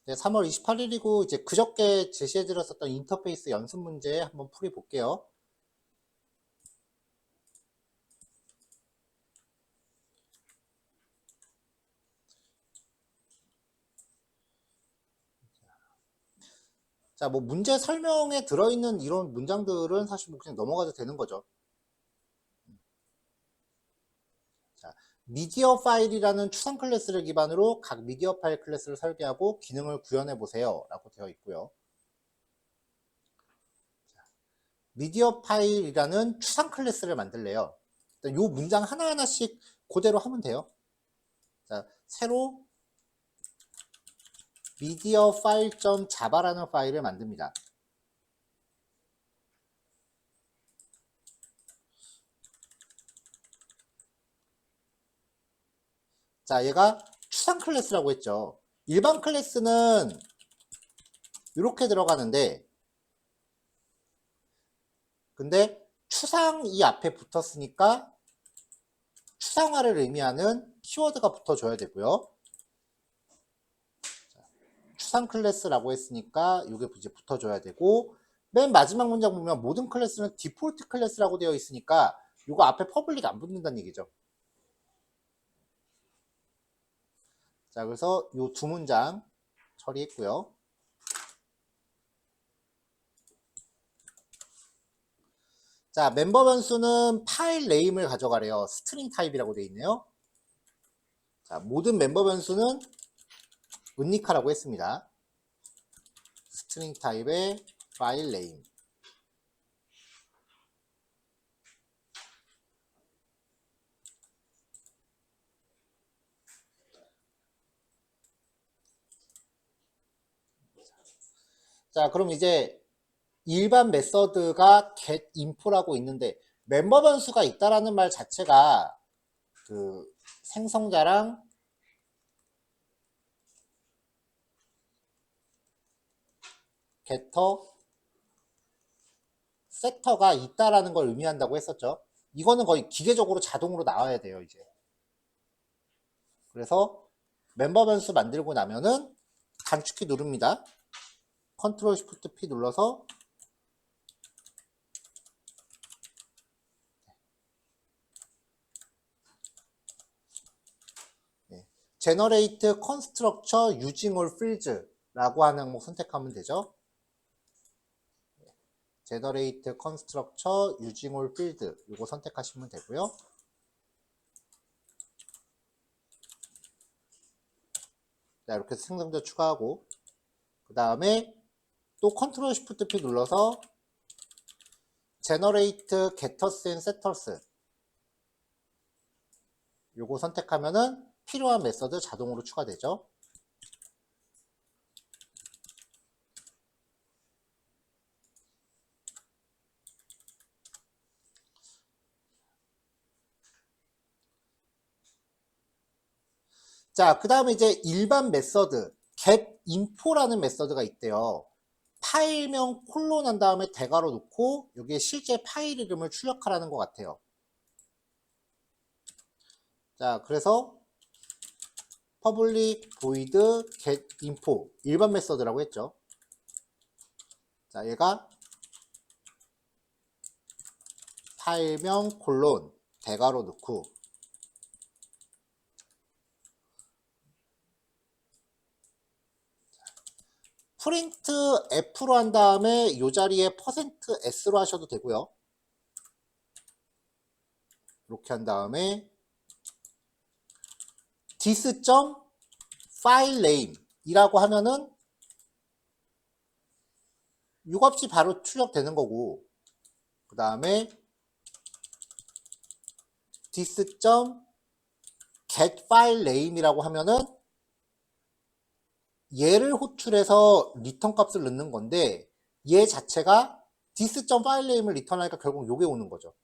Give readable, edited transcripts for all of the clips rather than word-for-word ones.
네, 3월 28일이고 이제 그저께 제시해드렸었던 인터페이스 연습 문제 한번 풀이 볼게요. 자, 뭐 문제 설명에 들어있는 이런 문장들은 사실 뭐 그냥 넘어가도 되는 거죠. 자, 미디어 파일이라는 추상 클래스를 기반으로 각 미디어 파일 클래스를 설계하고 기능을 구현해 보세요 라고 되어 있고요. 미디어 파일이라는 추상 클래스를 만들래요. 이 문장 하나하나씩 그대로 하면 돼요. 자, 새로 미디어 파일.java라는 파일을 만듭니다. 자, 얘가 추상 클래스라고 했죠. 일반 클래스는 이렇게 들어가는데, 근데 추상이 앞에 붙었으니까 추상화를 의미하는 키워드가 붙어줘야 되고요. 추상 클래스라고 했으니까 이게 이제 붙어줘야 되고, 맨 마지막 문장 보면 모든 클래스는 디폴트 클래스라고 되어 있으니까 이거 앞에 퍼블릭 안 붙는다는 얘기죠. 자, 그래서 이 두 문장 처리했고요. 자, 멤버 변수는 파일 네임을 가져가래요. 스트링 타입이라고 되어 있네요. 자, 모든 멤버 변수는 은니카라고 했습니다. 스트링 타입의 파일 네임. 자, 그럼 이제 일반 메서드가 getInfo라고 있는데 멤버 변수가 있다라는 말 자체가 그 생성자랑 getter, setter가 있다라는 걸 의미한다고 했었죠. 이거는 거의 기계적으로 자동으로 나와야 돼요, 이제. 그래서 멤버 변수 만들고 나면은 단축키 누릅니다. 컨트롤 쉬프트 P 눌러서 Generate Constructor Using All Fields라고 하는 항목 선택하면 되죠. Generate Constructor Using All Fields 이거 선택하시면 되고요. 자, 이렇게 생성자 추가하고 그 다음에 또 컨트롤 쉬프트 P 눌러서 Generate Getters and Setters 요거 선택하면은 필요한 메서드 자동으로 추가되죠. 자, 그 다음에 이제 일반 메서드 getInfo라는 메서드가 있대요. 파일명 콜론 한 다음에 대괄호 놓고 여기에 실제 파일 이름을 출력하라는 것 같아요. 자, 그래서 public void getInfo 일반 메서드라고 했죠. 자, 얘가 파일명 콜론 대괄호 넣고 프린트 F로 한 다음에 이 자리에 %S로 하셔도 되고요. 이렇게 한 다음에 this.filename 이라고 하면은 이 값이 바로 출력되는 거고 그 다음에 this.getFileName 이라고 하면은 얘를 호출해서 리턴 값을 넣는 건데 얘 자체가 this.filename을 리턴하니까 결국 요게 오는 거죠.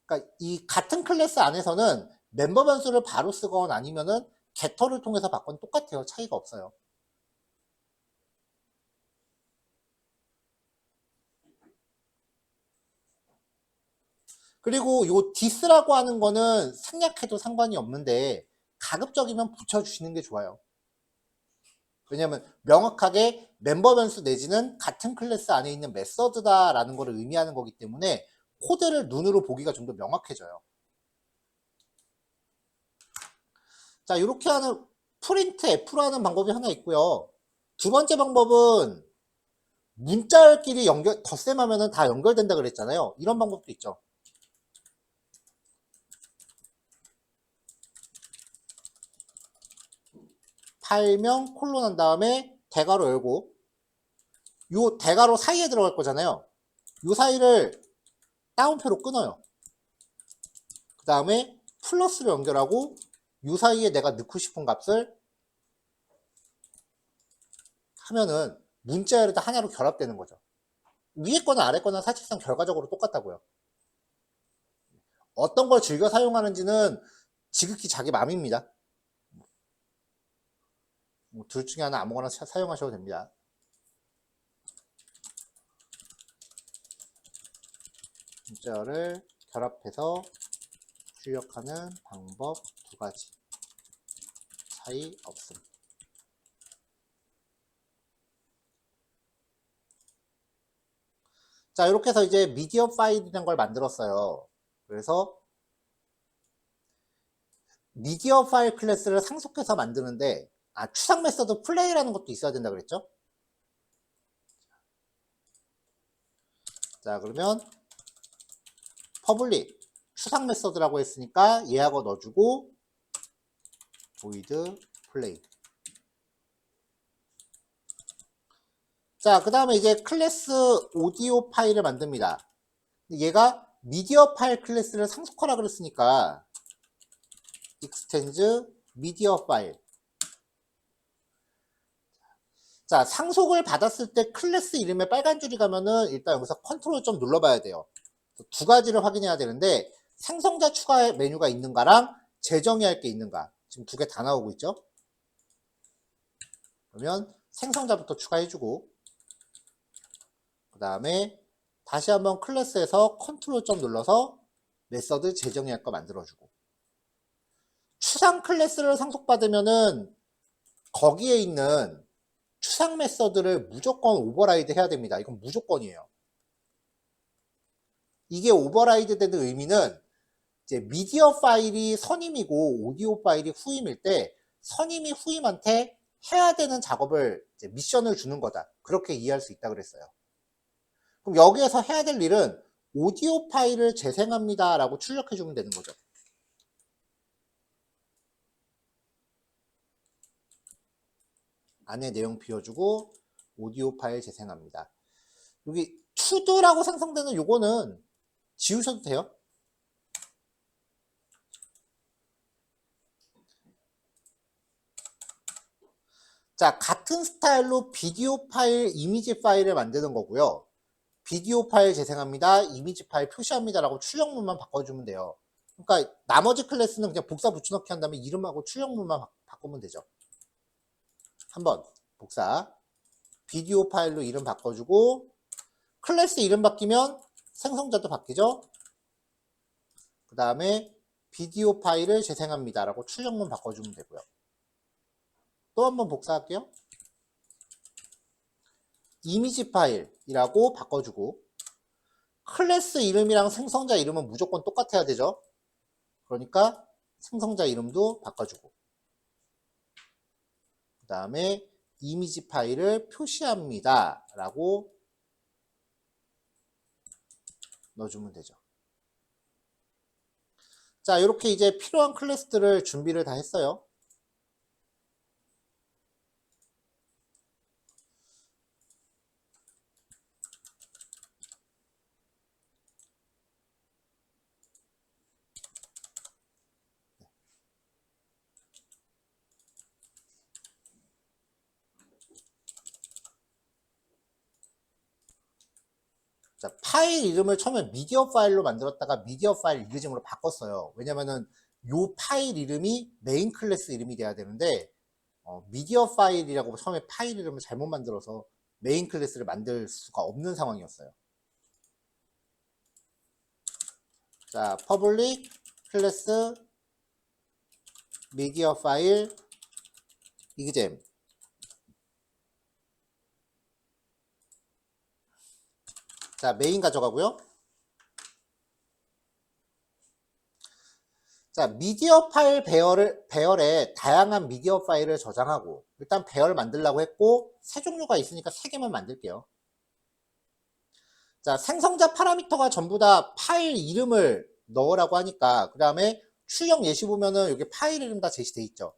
그러니까 이 같은 클래스 안에서는 멤버 변수를 바로 쓰거나 아니면은 getter를 통해서 바꾸면 똑같아요. 차이가 없어요. 그리고 요 this라고 하는 거는 생략해도 상관이 없는데 가급적이면 붙여주시는 게 좋아요. 왜냐면 명확하게 멤버 변수 내지는 같은 클래스 안에 있는 메서드다라는 것을 의미하는 거기 때문에 코드를 눈으로 보기가 좀 더 명확해져요. 자, 이렇게 하는 프린트 F로 하는 방법이 하나 있고요. 두 번째 방법은 문자열끼리 덧셈하면 다 연결된다 그랬잖아요. 이런 방법도 있죠. 파일명 콜론 한 다음에 대괄호 열고 요 대괄호 사이에 들어갈 거잖아요. 요 사이를 따옴표로 끊어요. 그 다음에 플러스로 연결하고 요 사이에 내가 넣고 싶은 값을 하면은 문자열이 다 하나로 결합되는 거죠. 위에 거나 아래 거나 사실상 결과적으로 똑같다고요. 어떤 걸 즐겨 사용하는지는 지극히 자기 맘입니다. 둘 중에 하나 아무거나 사용하셔도 됩니다. 문자열을 결합해서 출력하는 방법 두 가지. 차이 없음. 자, 이렇게 해서 이제 미디어 파일이라는 걸 만들었어요. 그래서 미디어 파일 클래스를 상속해서 만드는데 추상 메서드 플레이라는 것도 있어야 된다 그랬죠? 자, 그러면 퍼블릭 추상 메서드라고 했으니까 얘하고 넣어주고 void play. 자, 그 다음에 이제 클래스 오디오 파일을 만듭니다. 얘가 미디어 파일 클래스를 상속하라 그랬으니까 extends 미디어 파일. 자, 상속을 받았을 때 클래스 이름에 빨간 줄이 가면은 일단 여기서 컨트롤 좀 눌러봐야 돼요. 두 가지를 확인해야 되는데 생성자 추가 메뉴가 있는가랑 재정의 할 게 있는가. 지금 두 개 다 나오고 있죠? 그러면 생성자부터 추가해주고 그 다음에 다시 한번 클래스에서 컨트롤 점 눌러서 메서드 재정의 할 거 만들어주고 추상 클래스를 상속받으면은 거기에 있는 추상 메서드를 무조건 오버라이드 해야 됩니다. 이건 무조건이에요. 이게 오버라이드 되는 의미는 이제 미디어 파일이 선임이고 오디오 파일이 후임일 때 선임이 후임한테 해야 되는 작업을 이제 미션을 주는 거다. 그렇게 이해할 수 있다 그랬어요. 그럼 여기에서 해야 될 일은 오디오 파일을 재생합니다 라고 출력해 주면 되는 거죠. 안에 내용 비워주고 오디오 파일 재생합니다. 여기 to도라고 생성되는 요거는 지우셔도 돼요. 자, 같은 스타일로 비디오 파일, 이미지 파일을 만드는 거고요. 비디오 파일 재생합니다. 이미지 파일 표시합니다. 라고 출력문만 바꿔주면 돼요. 그러니까 나머지 클래스는 그냥 복사 붙여넣기 한 다음에 이름하고 출력문만 바꾸면 되죠. 한번 복사. 비디오 파일로 이름 바꿔주고 클래스 이름 바뀌면 생성자도 바뀌죠. 그 다음에 비디오 파일을 재생합니다. 라고 출력문 바꿔주면 되고요. 또 한번 복사할게요. 이미지 파일이라고 바꿔주고 클래스 이름이랑 생성자 이름은 무조건 똑같아야 되죠. 그러니까 생성자 이름도 바꿔주고 그 다음에 이미지 파일을 표시합니다 라고 넣어주면 되죠. 자, 이렇게 이제 필요한 클래스들을 준비를 다 했어요. 자, 파일 이름을 처음에 미디어 파일로 만들었다가 미디어 파일 이그짐으로 바꿨어요. 왜냐면은 요 파일 이름이 메인 클래스 이름이 돼야 되는데 미디어 파일이라고 처음에 파일 이름을 잘못 만들어서 메인 클래스를 만들 수가 없는 상황이었어요. 자, 퍼블릭 클래스 미디어 파일 이그잼 자, 메인 가져가고요. 자, 미디어 파일 배열에 다양한 미디어 파일을 저장하고, 일단 배열 만들려고 했고, 세 종류가 있으니까 세 개만 만들게요. 자, 생성자 파라미터가 전부 다 파일 이름을 넣으라고 하니까, 그 다음에 출력 예시 보면은 여기 파일 이름 다 제시돼 있죠.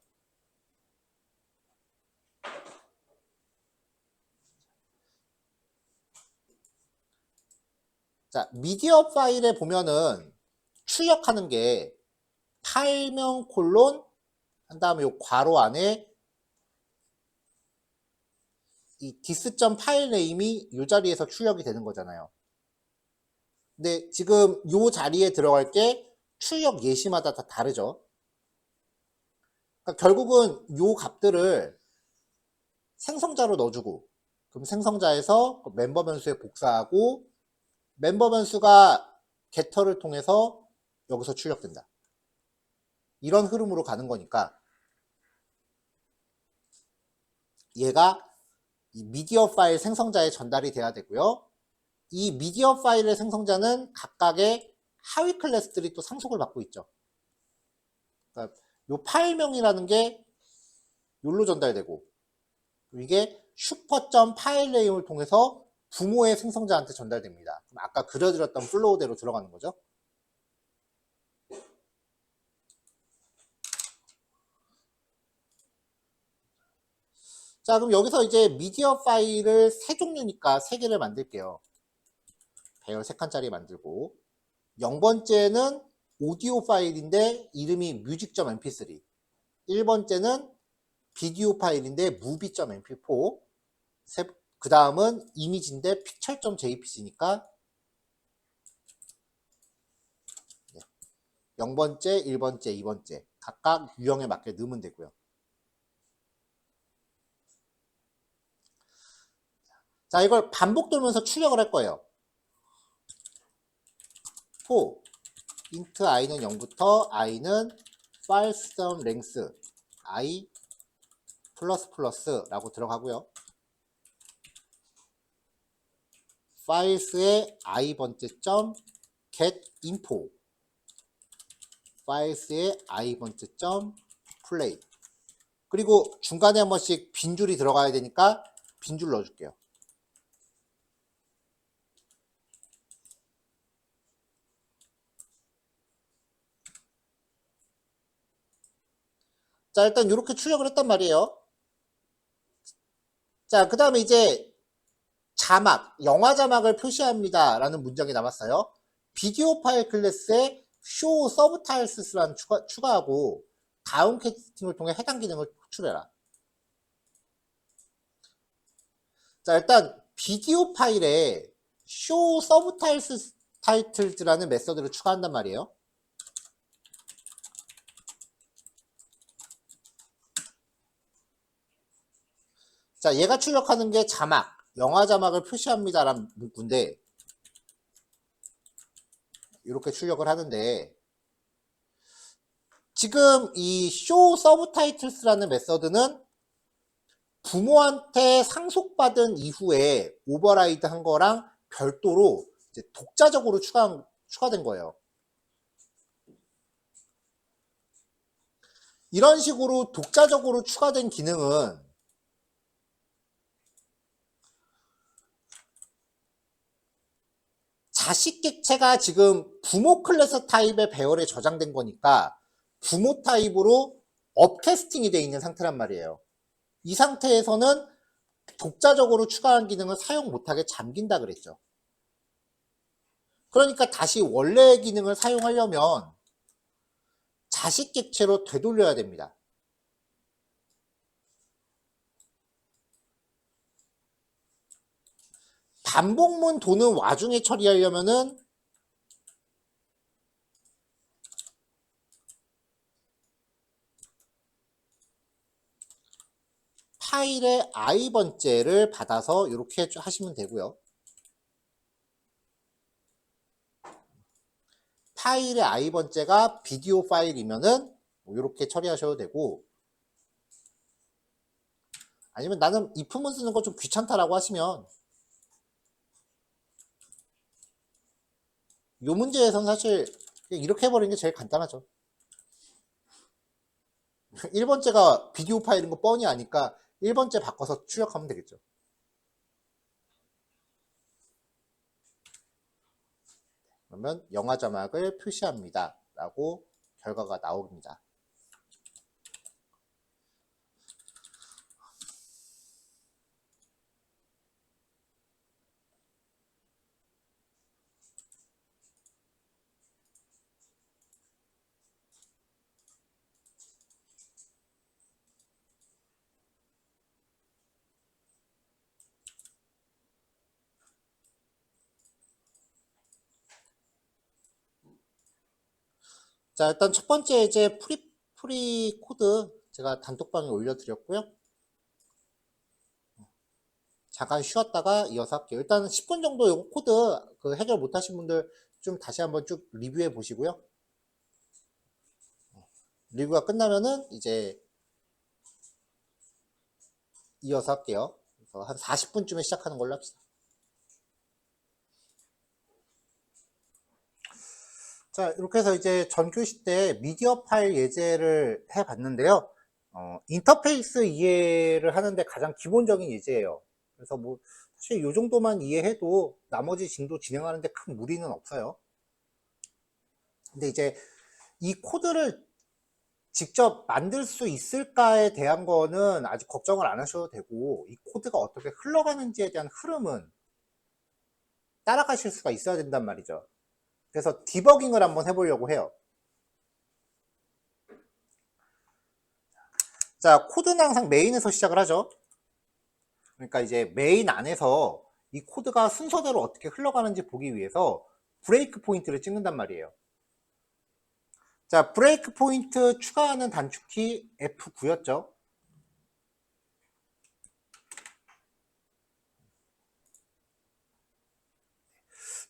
자, 미디어 파일에 보면은 출력하는 게 파일명 콜론, 한 다음에 요 괄호 안에 이 dis 파일 네임이 이 자리에서 출력이 되는 거잖아요. 근데 지금 이 자리에 들어갈 게 출력 예시마다 다 다르죠. 그러니까 결국은 이 값들을 생성자로 넣어주고, 그럼 생성자에서 멤버 변수에 복사하고, 멤버 변수가 getter를 통해서 여기서 출력된다. 이런 흐름으로 가는 거니까 얘가 이 미디어 파일 생성자에 전달이 돼야 되고요. 이 미디어 파일의 생성자는 각각의 하위 클래스들이 또 상속을 받고 있죠. 그러니까 요 파일명이라는 게 요로 전달되고, 이게 슈퍼.파일 네임을 통해서 부모의 생성자한테 전달됩니다. 그럼 아까 그려드렸던 플로우대로 들어가는 거죠. 자, 그럼 여기서 이제 미디어 파일을 세 종류니까 세 개를 만들게요. 배열 3칸짜리 만들고, 0번째는 오디오 파일인데 이름이 music.mp3, 1번째는 비디오 파일인데 movie.mp4, 그 다음은 이미지인데 picture.jpg니까 0번째, 1번째, 2번째 각각 유형에 맞게 넣으면 되고요. 자, 이걸 반복 돌면서 출력을 할 거예요. for int i는 0부터 i는 files length i 라고 들어가고요. files의 i번째 점 get info, files의 i번째 점 play, 그리고 중간에 한 번씩 빈줄이 들어가야 되니까 빈줄 넣어줄게요. 자, 일단 이렇게 출력을 했단 말이에요. 자, 그 다음에 이제 자막, 영화 자막을 표시합니다 라는 문장이 남았어요. 비디오 파일 클래스에 show subtitles라는 추가하고 다운 캐스팅을 통해 해당 기능을 호출해라. 자, 일단 비디오 파일에 show subtitles라는 메서드를 추가한단 말이에요. 자, 얘가 출력하는 게 자막, 영화 자막을 표시합니다 라는 문구인데 이렇게 출력을 하는데, 지금 이 show subtitles라는 메서드는 부모한테 상속받은 이후에 오버라이드 한 거랑 별도로 이제 독자적으로 추가된 거예요. 이런 식으로 독자적으로 추가된 기능은 자식 객체가 지금 부모 클래스 타입의 배열에 저장된 거니까 부모 타입으로 업캐스팅이 되어 있는 상태란 말이에요. 이 상태에서는 독자적으로 추가한 기능을 사용 못하게 잠긴다 그랬죠. 그러니까 다시 원래의 기능을 사용하려면 자식 객체로 되돌려야 됩니다. 반복문 도는 와중에 처리하려면은 파일의 i번째를 받아서 이렇게 하시면 되고요. 파일의 i번째가 비디오 파일이면은 이렇게 처리하셔도 되고, 아니면 나는 if문 쓰는 거 좀 귀찮다라고 하시면 이 문제에서는 사실 이렇게 해버리는 게 제일 간단하죠. 1번째가 비디오 파일인 거 뻔히 아니까 1번째 바꿔서 출력하면 되겠죠. 그러면 영화 자막을 표시합니다 라고 결과가 나옵니다. 자, 일단 첫 번째 이제 프리 코드 제가 단톡방에 올려드렸고요. 잠깐 쉬었다가 이어서 할게요. 일단 10분 정도 이 코드 해결 못 하신 분들 좀 다시 한번 쭉 리뷰해 보시고요. 리뷰가 끝나면은 이제 이어서 할게요. 그래서 한 40분쯤에 시작하는 걸로 합시다. 자, 이렇게 해서 이제 전교시 때 미디어 파일 예제를 해 봤는데요. 인터페이스 이해를 하는데 가장 기본적인 예제예요. 그래서 뭐 사실 이 정도만 이해해도 나머지 진도 진행하는데 큰 무리는 없어요. 근데 이제 이 코드를 직접 만들 수 있을까에 대한 거는 아직 걱정을 안 하셔도 되고, 이 코드가 어떻게 흘러가는지에 대한 흐름은 따라가실 수가 있어야 된단 말이죠. 그래서 디버깅을 한번 해보려고 해요. 자, 코드는 항상 메인에서 시작을 하죠. 그러니까 이제 메인 안에서 이 코드가 순서대로 어떻게 흘러가는지 보기 위해서 브레이크 포인트를 찍는단 말이에요. 자, 브레이크 포인트 추가하는 단축키 F9였죠.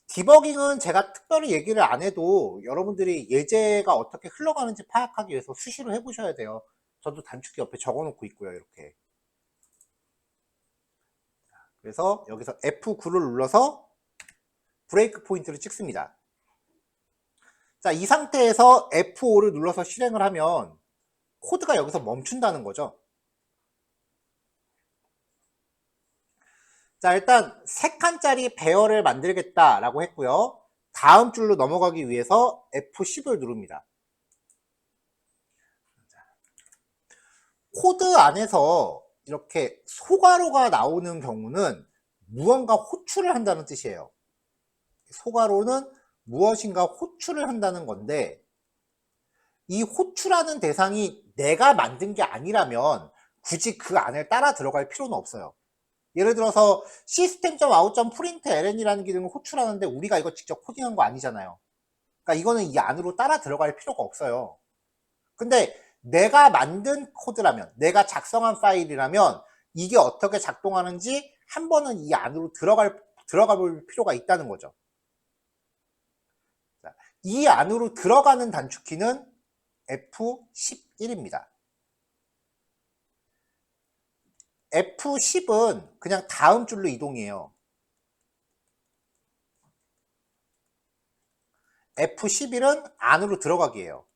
디버깅은 제가 특별히 얘기를 안 해도 여러분들이 예제가 어떻게 흘러가는지 파악하기 위해서 수시로 해보셔야 돼요. 저도 단축키 옆에 적어놓고 있고요, 이렇게. 그래서 여기서 F9를 눌러서 브레이크 포인트를 찍습니다. 자, 이 상태에서 F5를 눌러서 실행을 하면 코드가 여기서 멈춘다는 거죠. 자, 일단 3칸짜리 배열을 만들겠다라고 했고요. 다음 줄로 넘어가기 위해서 F10을 누릅니다. 코드 안에서 이렇게 소괄호가 나오는 경우는 무언가 호출을 한다는 뜻이에요. 소괄호는 무엇인가 호출을 한다는 건데, 이 호출하는 대상이 내가 만든 게 아니라면 굳이 그 안에 따라 들어갈 필요는 없어요. 예를 들어서 system.out.println이라는 기능을 호출하는데 우리가 이거 직접 코딩한 거 아니잖아요. 그러니까 이거는 이 안으로 따라 들어갈 필요가 없어요. 근데 내가 만든 코드라면, 내가 작성한 파일이라면 이게 어떻게 작동하는지 한 번은 이 안으로 들어가 볼 필요가 있다는 거죠. 이 안으로 들어가는 단축키는 F11입니다. F10은 그냥 다음 줄로 이동이에요. F11은 안으로 들어가기예요.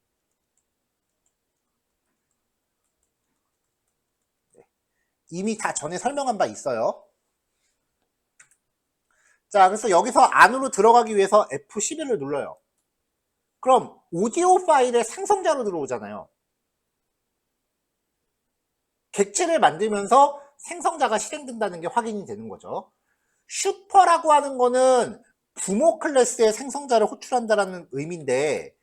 이미 다 전에 설명한 바 있어요. 자, 그래서 여기서 안으로 들어가기 위해서 F11을 눌러요. 그럼 오디오 파일의 상성자로 들어오잖아요. 객체를 만들면서 생성자가 실행된다는 게 확인이 되는 거죠. 슈퍼라고 하는 거는 부모 클래스의 생성자를 호출한다는 의미인데,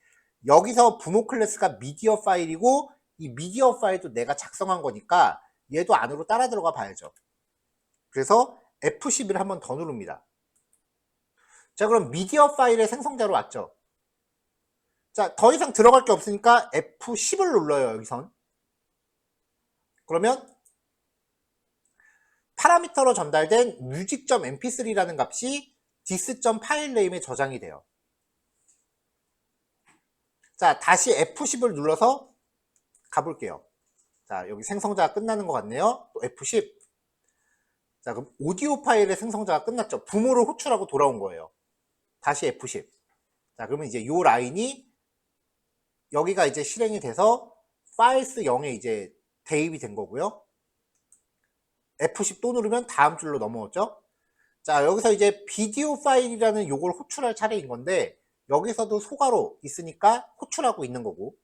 여기서 부모 클래스가 미디어 파일이고 이 미디어 파일도 내가 작성한 거니까 얘도 안으로 따라 들어가 봐야죠. 그래서 F11을 한 번 더 누릅니다. 자, 그럼 미디어 파일의 생성자로 왔죠. 자, 더 이상 들어갈 게 없으니까 F10을 눌러요, 여기선. 그러면 파라미터로 전달된 music.mp3라는 값이 dis.filename에 저장이 돼요. 자, 다시 F10을 눌러서 가볼게요. 자, 여기 생성자가 끝나는 것 같네요. 또 F10. 자, 그럼 오디오 파일의 생성자가 끝났죠. 부모를 호출하고 돌아온 거예요. 다시 F10. 자, 그러면 이제 요 라인이 여기가 이제 실행이 돼서 files 0에 이제 대입이 된 거고요. F10 또 누르면 다음 줄로 넘어오죠. 자, 여기서 이제 비디오 파일이라는 요걸 호출할 차례인 건데 여기서도 소괄호 있으니까 호출하고 있는 거고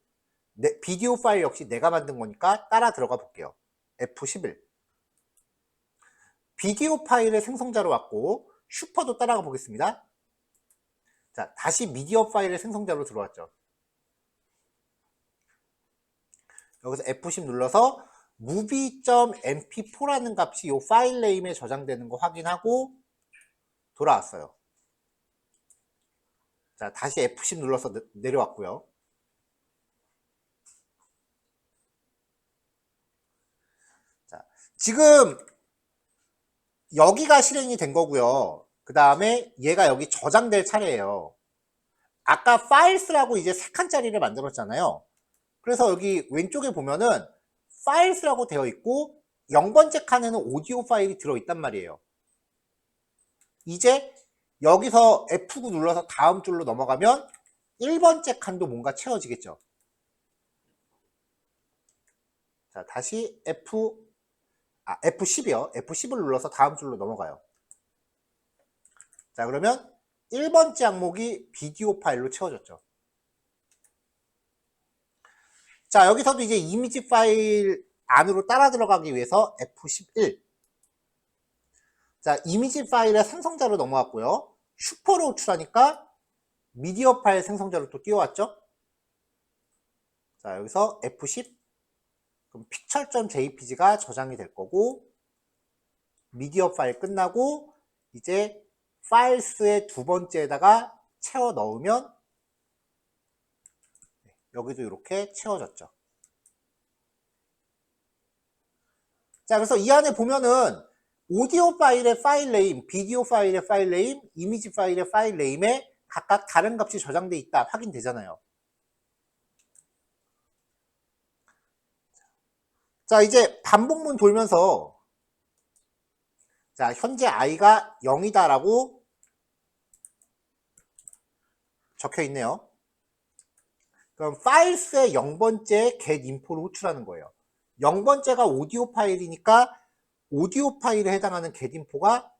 비디오 파일 역시 내가 만든 거니까 따라 들어가 볼게요. F11 비디오 파일의 생성자로 왔고 슈퍼도 따라가 보겠습니다. 자, 다시 미디어 파일의 생성자로 들어왔죠. 여기서 F10 눌러서 movie.mp4라는 값이 이 파일 네임에 저장되는 거 확인하고 돌아왔어요. 자, 다시 F10 눌러서 내려왔고요. 자, 지금 여기가 실행이 된 거고요. 그 다음에 얘가 여기 저장될 차례예요. 아까 files라고 이제 3칸짜리를 만들었잖아요. 그래서 여기 왼쪽에 보면은 files라고 되어 있고 0번째 칸에는 오디오 파일이 들어있단 말이에요. 이제 여기서 F9 눌러서 다음 줄로 넘어가면 1번째 칸도 뭔가 채워지겠죠. 자, 다시 F10이요. F10을 눌러서 다음 줄로 넘어가요. 자, 그러면 1번째 항목이 비디오 파일로 채워졌죠. 자, 여기서도 이제 이미지 파일 안으로 따라 들어가기 위해서 F11. 자, 이미지 파일의 생성자로 넘어왔고요. 슈퍼로 호출하니까 미디어 파일 생성자로 또 띄워왔죠. 자, 여기서 F10. 그럼 picture.jpg가 저장이 될 거고 미디어 파일 끝나고 이제 파일스의 두 번째에다가 채워 넣으면 여기도 이렇게 채워졌죠. 자, 그래서 이 안에 보면은 오디오 파일의 파일 네임, 비디오 파일의 파일 네임, 이미지 파일의 파일 네임에 각각 다른 값이 저장돼 있다 확인되잖아요. 자, 이제 반복문 돌면서 자, 현재 i가 0이다 라고 적혀 있네요. 그럼 파일스의 0번째 get info를 호출하는 거예요. 0번째가 오디오 파일이니까 오디오 파일에 해당하는 get info가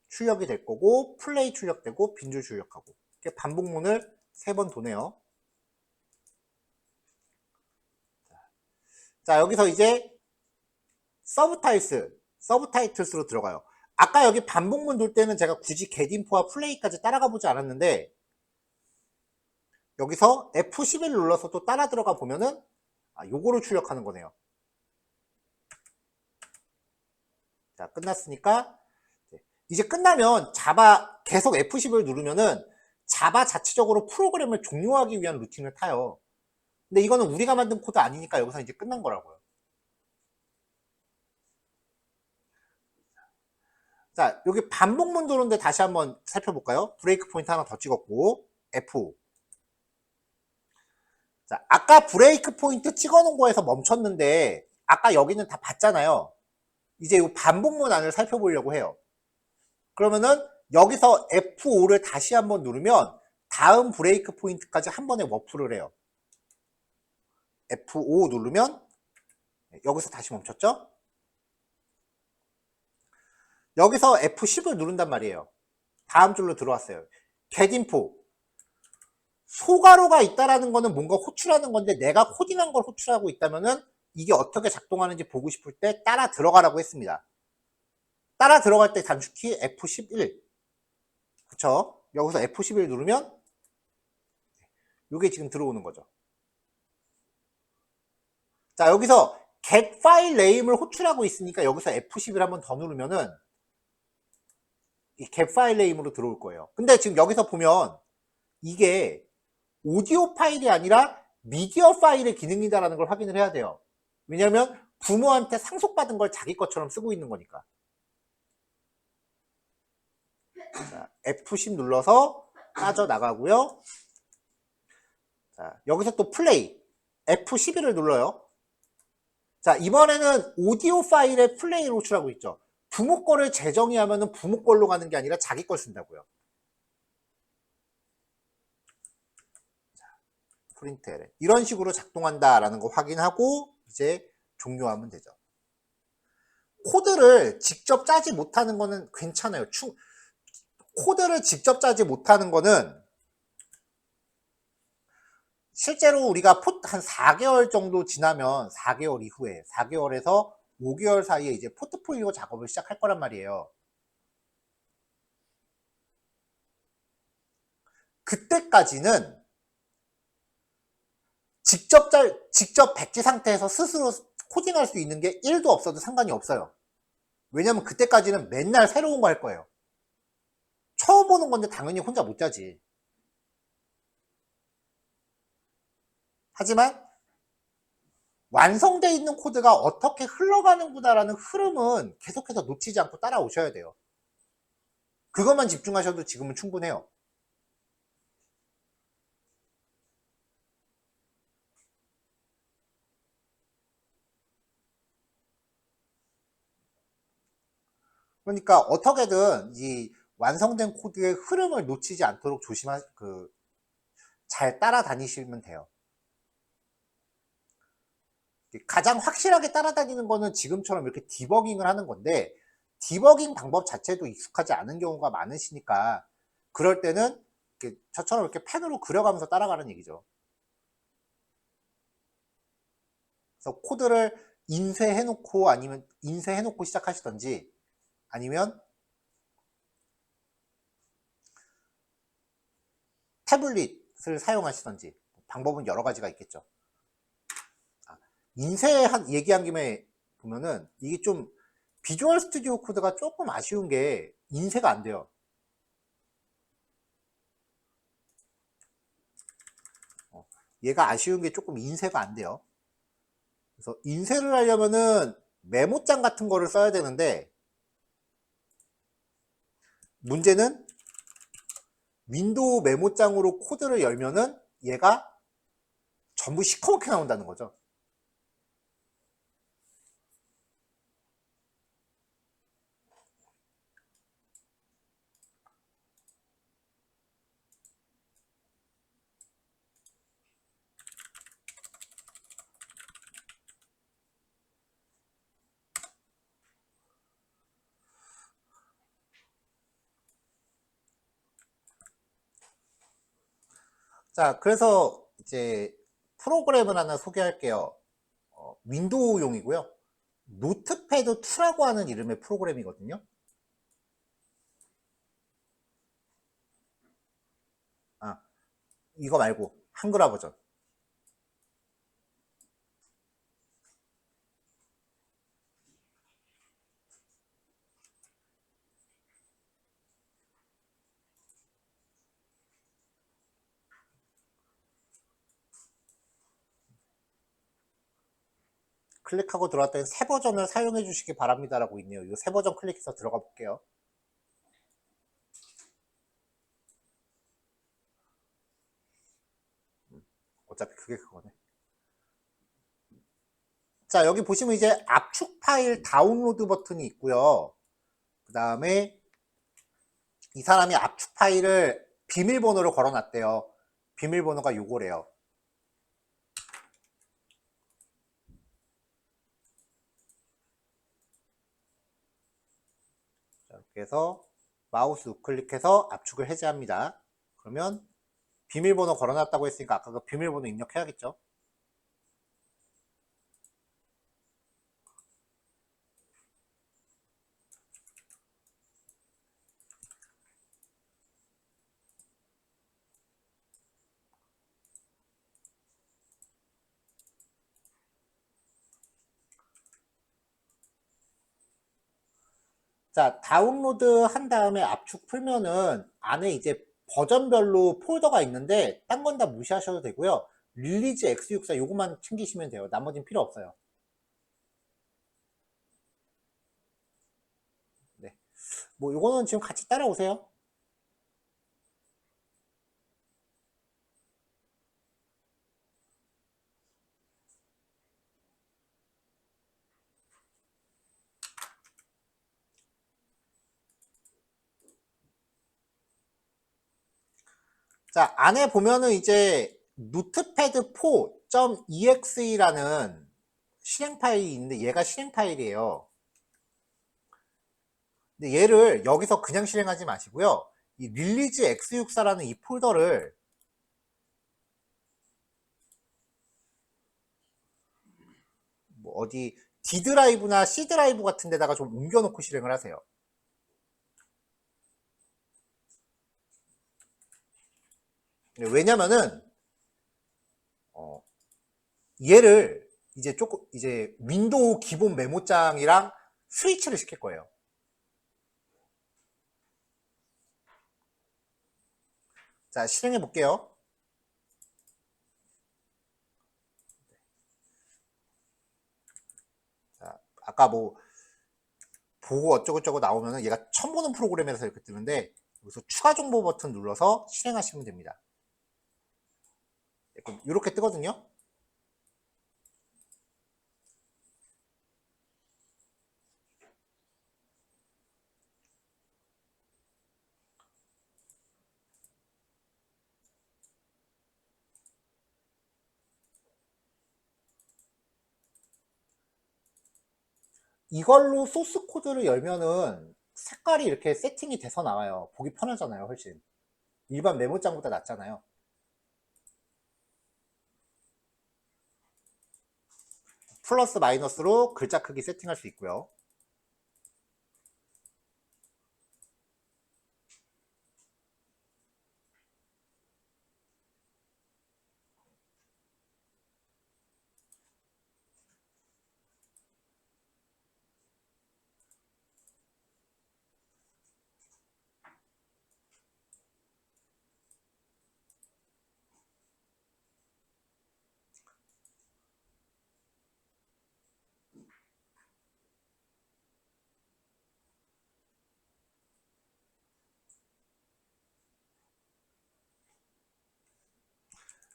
출력이 될 거고 플레이 출력되고 빈줄 출력하고 이렇게 반복문을 3번 도네요. 자, 여기서 이제 서브타이틀스로 들어가요. 아까 여기 반복문 돌 때는 제가 굳이 get info와 플레이까지 따라가 보지 않았는데 여기서 F11 눌러서 또 따라 들어가 보면은 요거를 출력하는 거네요. 자, 끝났으니까 이제 끝나면 자바 계속 F10을 누르면은 자바 자체적으로 프로그램을 종료하기 위한 루틴을 타요. 근데 이거는 우리가 만든 코드 아니니까 여기서 이제 끝난 거라고요. 자, 여기 반복문 도는데 다시 한번 살펴볼까요? 브레이크 포인트 하나 더 찍었고 F5. 자, 아까 브레이크 포인트 찍어놓은 거에서 멈췄는데 아까 여기는 다 봤잖아요. 이제 이 반복문 안을 살펴보려고 해요. 그러면은 여기서 F5를 다시 한번 누르면 다음 브레이크 포인트까지 한 번에 워프를 해요. F5 누르면 여기서 다시 멈췄죠? 여기서 F10을 누른단 말이에요. 다음 줄로 들어왔어요. get info. 소괄호가 있다라는 거는 뭔가 호출하는 건데 내가 코딩한 걸 호출하고 있다면은 이게 어떻게 작동하는지 보고 싶을 때 따라 들어가라고 했습니다. 따라 들어갈 때 단축키 F11. 그쵸? 여기서 F11 누르면 이게 지금 들어오는 거죠. 자, 여기서 get 파일 네임을 호출하고 있으니까 여기서 F11 한번 더 누르면은 이 get 파일 네임으로 들어올 거예요. 근데 지금 여기서 보면 이게 오디오 파일이 아니라 미디어 파일의 기능이다라는 걸 확인을 해야 돼요. 왜냐하면 부모한테 상속받은 걸 자기 것처럼 쓰고 있는 거니까. 자, F10 눌러서 빠져나가고요. 자, 여기서 또 플레이 F11을 눌러요. 자, 이번에는 오디오 파일의 플레이를 호출하고 있죠. 부모 거를 재정의하면 부모 걸로 가는 게 아니라 자기 걸 쓴다고요. 프린트 ln 이런 식으로 작동한다라는 거 확인하고 이제 종료하면 되죠. 코드를 직접 짜지 못하는 거는 괜찮아요. 코드를 직접 짜지 못하는 거는 실제로 우리가 한 4개월 정도 지나면 4개월 이후에 4개월에서 5개월 사이에 이제 포트폴리오 작업을 시작할 거란 말이에요. 그때까지는 직접 백지 상태에서 스스로 코딩할 수 있는 게 1도 없어도 상관이 없어요. 왜냐면 그때까지는 맨날 새로운 거 할 거예요. 처음 보는 건데 당연히 혼자 못 짜지. 하지만 완성되어 있는 코드가 어떻게 흘러가는구나라는 흐름은 계속해서 놓치지 않고 따라오셔야 돼요. 그것만 집중하셔도 지금은 충분해요. 그러니까 어떻게든 이 완성된 코드의 흐름을 놓치지 않도록 잘 따라다니시면 돼요. 가장 확실하게 따라다니는 거는 지금처럼 이렇게 디버깅을 하는 건데, 디버깅 방법 자체도 익숙하지 않은 경우가 많으시니까 그럴 때는 저처럼 이렇게 펜으로 그려가면서 따라가는 얘기죠. 그래서 코드를 인쇄해놓고 시작하시던지, 아니면 태블릿을 사용하시던지, 방법은 여러 가지가 있겠죠. 얘기한 김에 보면은 이게 좀 비주얼 스튜디오 코드가 조금 아쉬운 게 인쇄가 안 돼요. 얘가 아쉬운 게 조금 인쇄가 안 돼요. 그래서 인쇄를 하려면은 메모장 같은 거를 써야 되는데, 문제는 윈도우 메모장으로 코드를 열면은 얘가 전부 시커멓게 나온다는 거죠. 자, 그래서 이제 프로그램을 하나 소개할게요. 윈도우용이고요. 노트패드 2라고 하는 이름의 프로그램이거든요. 이거 말고 한글화 버전. 클릭하고 들어왔더니 새 버전을 사용해 주시기 바랍니다라고 있네요. 이 새 버전 클릭해서 들어가 볼게요. 어차피 그게 그거네. 자, 여기 보시면 이제 압축 파일 다운로드 버튼이 있고요. 그 다음에 이 사람이 압축 파일을 비밀번호를 걸어놨대요. 비밀번호가 요거래요. 자, 이렇게 해서 마우스 우클릭해서 압축을 해제합니다. 그러면 비밀번호 걸어놨다고 했으니까 아까 그 비밀번호 입력해야겠죠. 자, 다운로드 한 다음에 압축 풀면은 안에 이제 버전별로 폴더가 있는데 딴 건 다 무시하셔도 되고요. 릴리즈 x64 요것만 챙기시면 돼요. 나머지는 필요 없어요. 네. 뭐 요거는 지금 같이 따라오세요. 자, 안에 보면은 이제 notepad4.exe라는 실행 파일이 있는데 얘가 실행 파일이에요. 근데 얘를 여기서 그냥 실행하지 마시고요. 이 릴리즈 x64라는 이 폴더를 뭐 어디 D 드라이브나 C 드라이브 같은 데다가 좀 옮겨놓고 실행을 하세요. 왜냐면은 얘를 이제 조금 이제 윈도우 기본 메모장이랑 스위치를 시킬 거예요. 자, 실행해 볼게요. 자, 아까 뭐 보고 어쩌고저쩌고 나오면은 얘가 처음 보는 프로그램에서 이렇게 뜨는데 여기서 추가 정보 버튼 눌러서 실행하시면 됩니다. 이렇게 뜨거든요. 이걸로 소스 코드를 열면은 색깔이 이렇게 세팅이 돼서 나와요. 보기 편하잖아요, 훨씬. 일반 메모장보다 낫잖아요. 플러스 마이너스로 글자 크기 세팅할 수 있고요.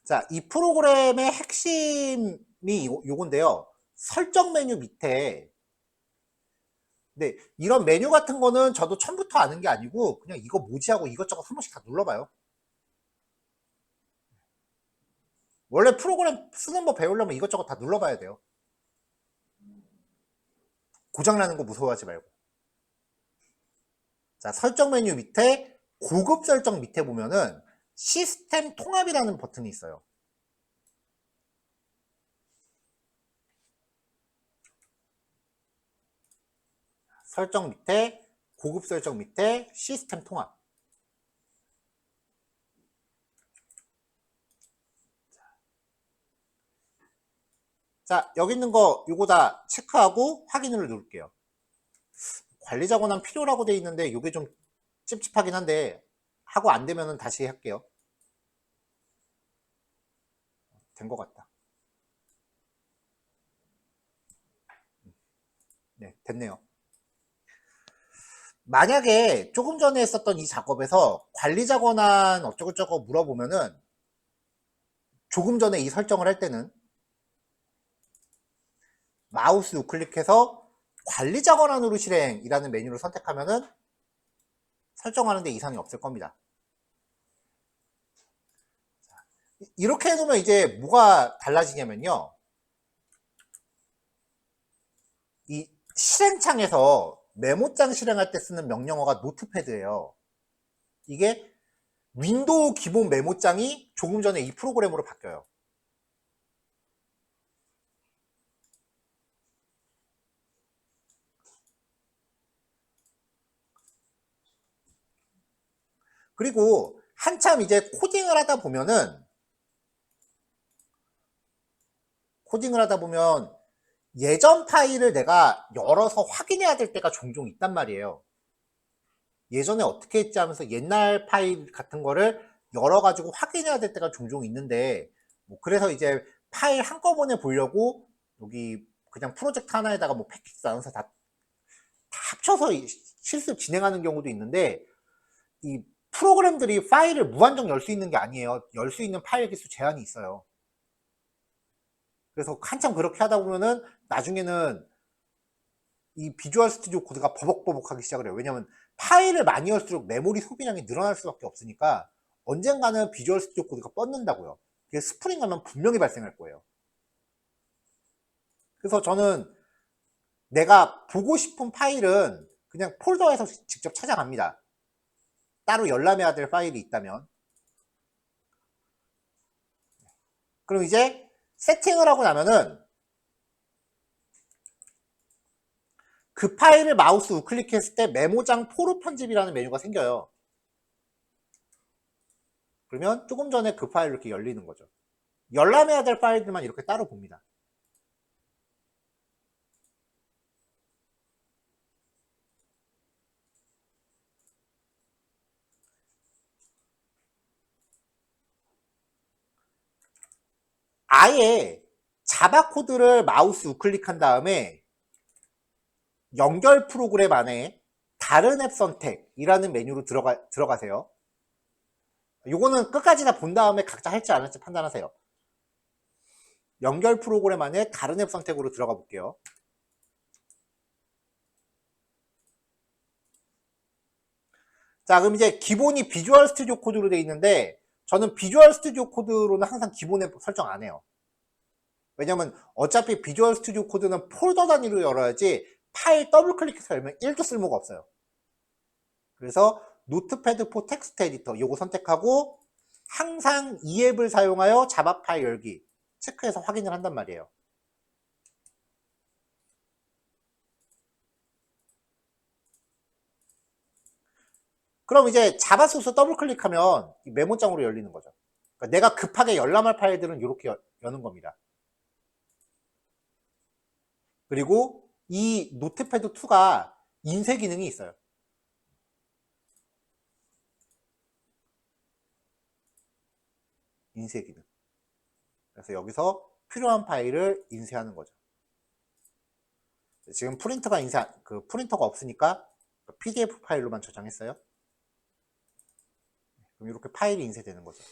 자, 이 프로그램의 핵심이 요건데요. 설정 메뉴 밑에 네, 이런 메뉴 같은 거는 저도 처음부터 아는 게 아니고 그냥 이거 뭐지 하고 이것저것 한 번씩 다 눌러봐요. 원래 프로그램 쓰는 법 배우려면 이것저것 다 눌러봐야 돼요. 고장나는 거 무서워하지 말고. 자, 설정 메뉴 밑에 고급 설정 밑에 보면은 시스템 통합이라는 버튼이 있어요. 설정 밑에 고급 설정 밑에 시스템 통합. 자, 여기 있는 거 요거 다 체크하고 확인을 누를게요. 관리자 권한 필요라고 돼 있는데 요게 좀 찝찝하긴 한데 하고 안 되면은 다시 할게요. 된 것 같다. 네, 됐네요. 만약에 조금 전에 했었던 이 작업에서 관리자 권한 어쩌고저쩌고 물어보면은 조금 전에 이 설정을 할 때는 마우스 우클릭해서 관리자 권한으로 실행이라는 메뉴를 선택하면은 설정하는데 이상이 없을 겁니다. 이렇게 해놓으면 이제 뭐가 달라지냐면요. 이 실행창에서 메모장 실행할 때 쓰는 명령어가 노트패드예요. 이게 윈도우 기본 메모장이 조금 전에 이 프로그램으로 바뀌어요. 그리고 한참 이제 코딩을 하다 보면 예전 파일을 내가 열어서 확인해야 될 때가 종종 있단 말이에요. 예전에 어떻게 했지 하면서 옛날 파일 같은 거를 열어가지고 확인해야 될 때가 종종 있는데 뭐 그래서 이제 파일 한꺼번에 보려고 여기 그냥 프로젝트 하나에다가 뭐 패키지 나눠서 다 합쳐서 실습 진행하는 경우도 있는데 이 프로그램들이 파일을 무한정 열 수 있는 게 아니에요. 열 수 있는 파일 개수 제한이 있어요. 그래서 한참 그렇게 하다 보면은 나중에는 이 비주얼 스튜디오 코드가 버벅버벅하기 시작을 해요. 왜냐면 파일을 많이 열수록 메모리 소비량이 늘어날 수밖에 없으니까 언젠가는 비주얼 스튜디오 코드가 뻗는다고요. 그게 스프링하면 분명히 발생할 거예요. 그래서 저는 내가 보고 싶은 파일은 그냥 폴더에서 직접 찾아갑니다. 따로 열람해야 될 파일이 있다면. 그럼 이제 세팅을 하고 나면은 그 파일을 마우스 우클릭했을 때 메모장 포로 편집이라는 메뉴가 생겨요. 그러면 조금 전에 그 파일로 이렇게 열리는 거죠. 열람해야 될 파일들만 이렇게 따로 봅니다. 아예 자바 코드를 마우스 우클릭한 다음에 연결 프로그램 안에 다른 앱 선택이라는 메뉴로 들어가세요. 요거는 끝까지 다 본 다음에 각자 할지 안 할지 판단하세요. 연결 프로그램 안에 다른 앱 선택으로 들어가 볼게요. 자, 그럼 이제 기본이 비주얼 스튜디오 코드로 되어 있는데 저는 비주얼 스튜디오 코드로는 항상 기본 앱 설정 안 해요. 왜냐면 어차피 비주얼 스튜디오 코드는 폴더 단위로 열어야지 파일 더블 클릭해서 열면 1도 쓸모가 없어요. 그래서 노트패드 포 텍스트 에디터 요거 선택하고 항상 이 앱을 사용하여 자바 파일 열기 체크해서 확인을 한단 말이에요. 그럼 이제 자바 소스 더블 클릭하면 메모장으로 열리는 거죠. 그러니까 내가 급하게 열람할 파일들은 이렇게 여는 겁니다. 그리고 이 노트패드 2가 인쇄 기능이 있어요. 인쇄 기능. 그래서 여기서 필요한 파일을 인쇄하는 거죠. 지금 프린터가 없으니까 PDF 파일로만 저장했어요. 그럼 이렇게 파일이 인쇄되는 거죠.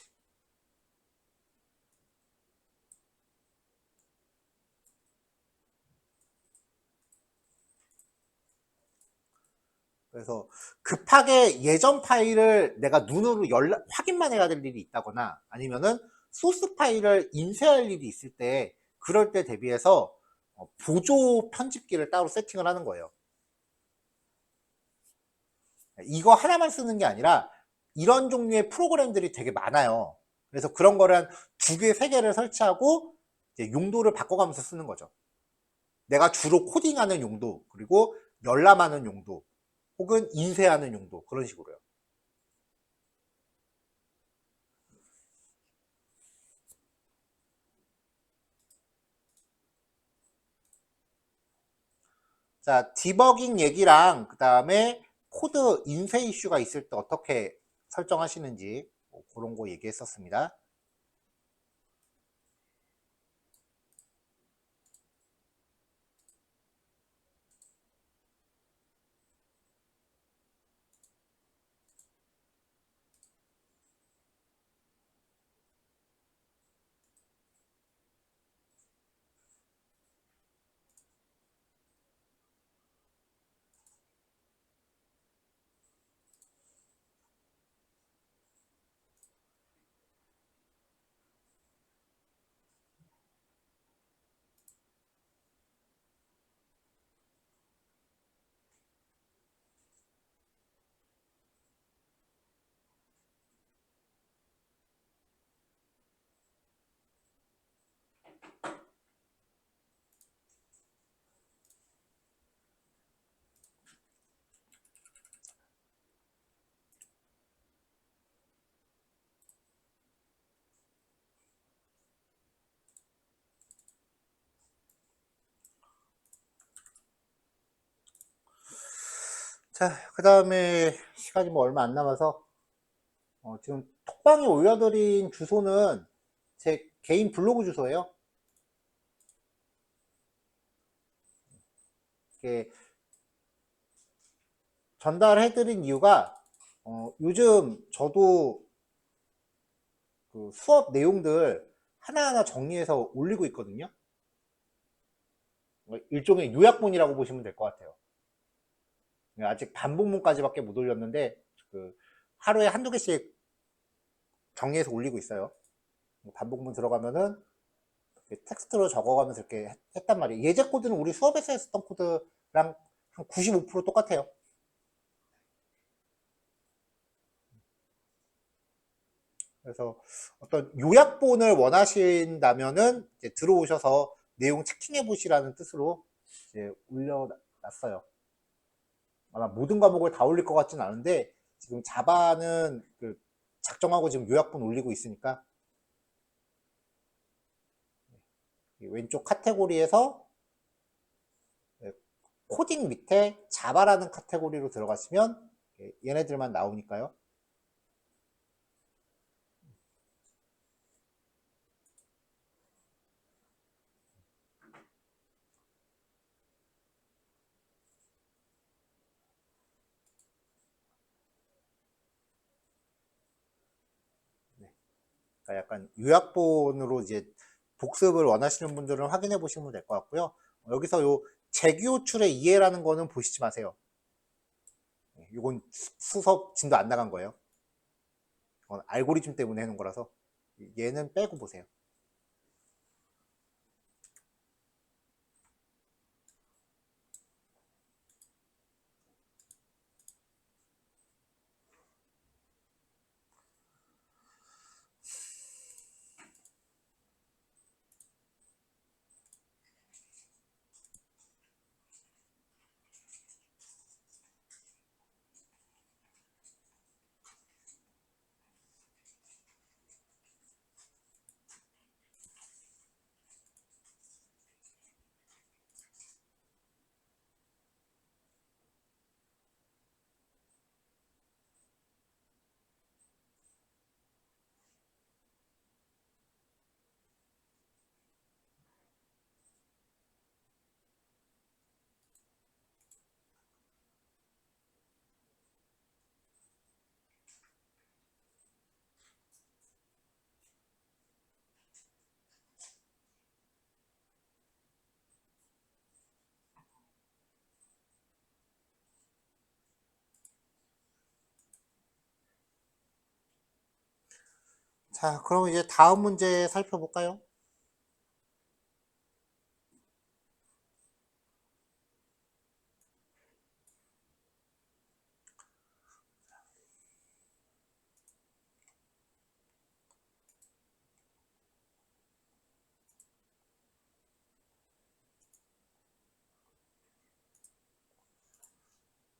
그래서 급하게 예전 파일을 내가 눈으로 확인만 해야 될 일이 있다거나 아니면은 소스 파일을 인쇄할 일이 있을 때 그럴 때 대비해서 보조 편집기를 따로 세팅을 하는 거예요. 이거 하나만 쓰는 게 아니라 이런 종류의 프로그램들이 되게 많아요. 그래서 그런 거를 한 2개, 3개를 설치하고 이제 용도를 바꿔가면서 쓰는 거죠. 내가 주로 코딩하는 용도, 그리고 열람하는 용도, 혹은 인쇄하는 용도, 그런 식으로요. 자, 디버깅 얘기랑 그 다음에 코드 인쇄 이슈가 있을 때 어떻게 설정하시는지 그런 거 얘기했었습니다. 자, 그 다음에 시간이 뭐 얼마 안 남아서 지금 톡방에 올려드린 주소는 제 개인 블로그 주소예요. 이렇게 전달해드린 이유가 요즘 저도 그 수업 내용들 하나하나 정리해서 올리고 있거든요. 일종의 요약본이라고 보시면 될 것 같아요. 아직 반복문까지밖에 못 올렸는데 그 하루에 한두 개씩 정리해서 올리고 있어요. 반복문 들어가면은 텍스트로 적어가면서 이렇게 했단 말이에요. 예제 코드는 우리 수업에서 했었던 코드랑 한 95% 똑같아요. 그래서 어떤 요약본을 원하신다면은 이제 들어오셔서 내용 체킹해 보시라는 뜻으로 이제 올려놨어요. 아마 모든 과목을 다 올릴 것 같지는 않은데 지금 자바는 그 작정하고 지금 요약본 올리고 있으니까 왼쪽 카테고리에서 코딩 밑에 자바라는 카테고리로 들어가시면 얘네들만 나오니까요. 그러니까 약간 요약본으로 이제 복습을 원하시는 분들은 확인해 보시면 될 것 같고요. 여기서 요 재규호출의 이해라는 거는 보시지 마세요. 이건 수업 진도 안 나간 거예요. 알고리즘 때문에 해놓은 거라서 얘는 빼고 보세요. 자, 그럼 이제 다음 문제 살펴볼까요?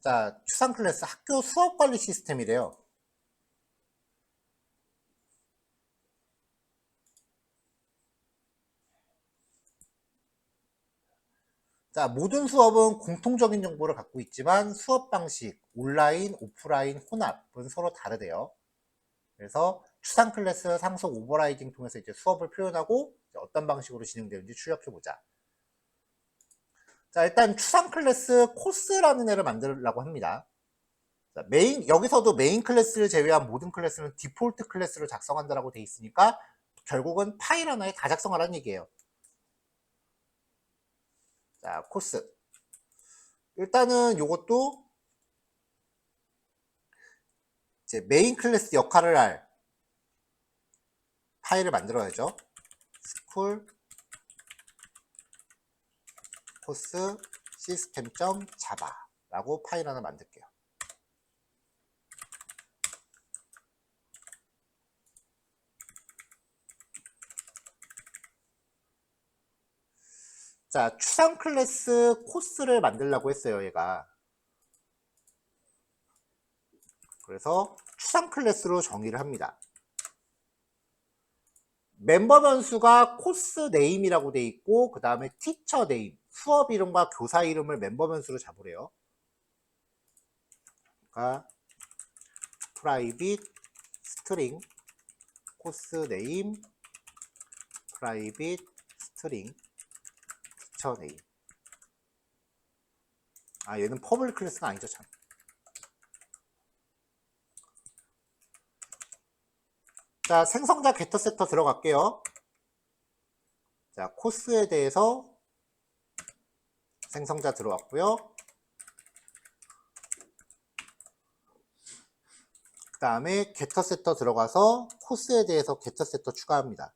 자, 추상 클래스 학교 수업 관리 시스템이래요. 자, 모든 수업은 공통적인 정보를 갖고 있지만 수업 방식, 온라인, 오프라인, 혼합은 서로 다르대요. 그래서 추상 클래스 상속 오버라이딩 통해서 이제 수업을 표현하고 어떤 방식으로 진행되는지 출력해보자. 자, 일단 추상 클래스 코스라는 애를 만들려고 합니다. 자, 여기서도 메인 클래스를 제외한 모든 클래스는 디폴트 클래스를 작성한다라고 돼 있으니까 결국은 파일 하나에 다 작성하라는 얘기예요. 자, 코스. 일단은 요것도 이제 메인 클래스 역할을 할 파일을 만들어야죠. 스쿨 코스 시스템.java라고 파일 하나 만들게요. 자, 추상 클래스 코스를 만들려고 했어요, 얘가. 그래서 추상 클래스로 정의를 합니다. 멤버 변수가 코스 네임이라고 돼 있고, 그 다음에 티처 네임, 수업 이름과 교사 이름을 멤버 변수로 잡으래요. 그러니까 private string 코스 네임 private string 티처 네임. 아, 얘는 퍼블릭 클래스가 아니죠, 참. 자, 생성자 게터 세터 들어갈게요. 자, 코스에 대해서 생성자 들어왔고요. 다음에 getter setter 들어가서 코스에 대해서 getter setter 추가합니다.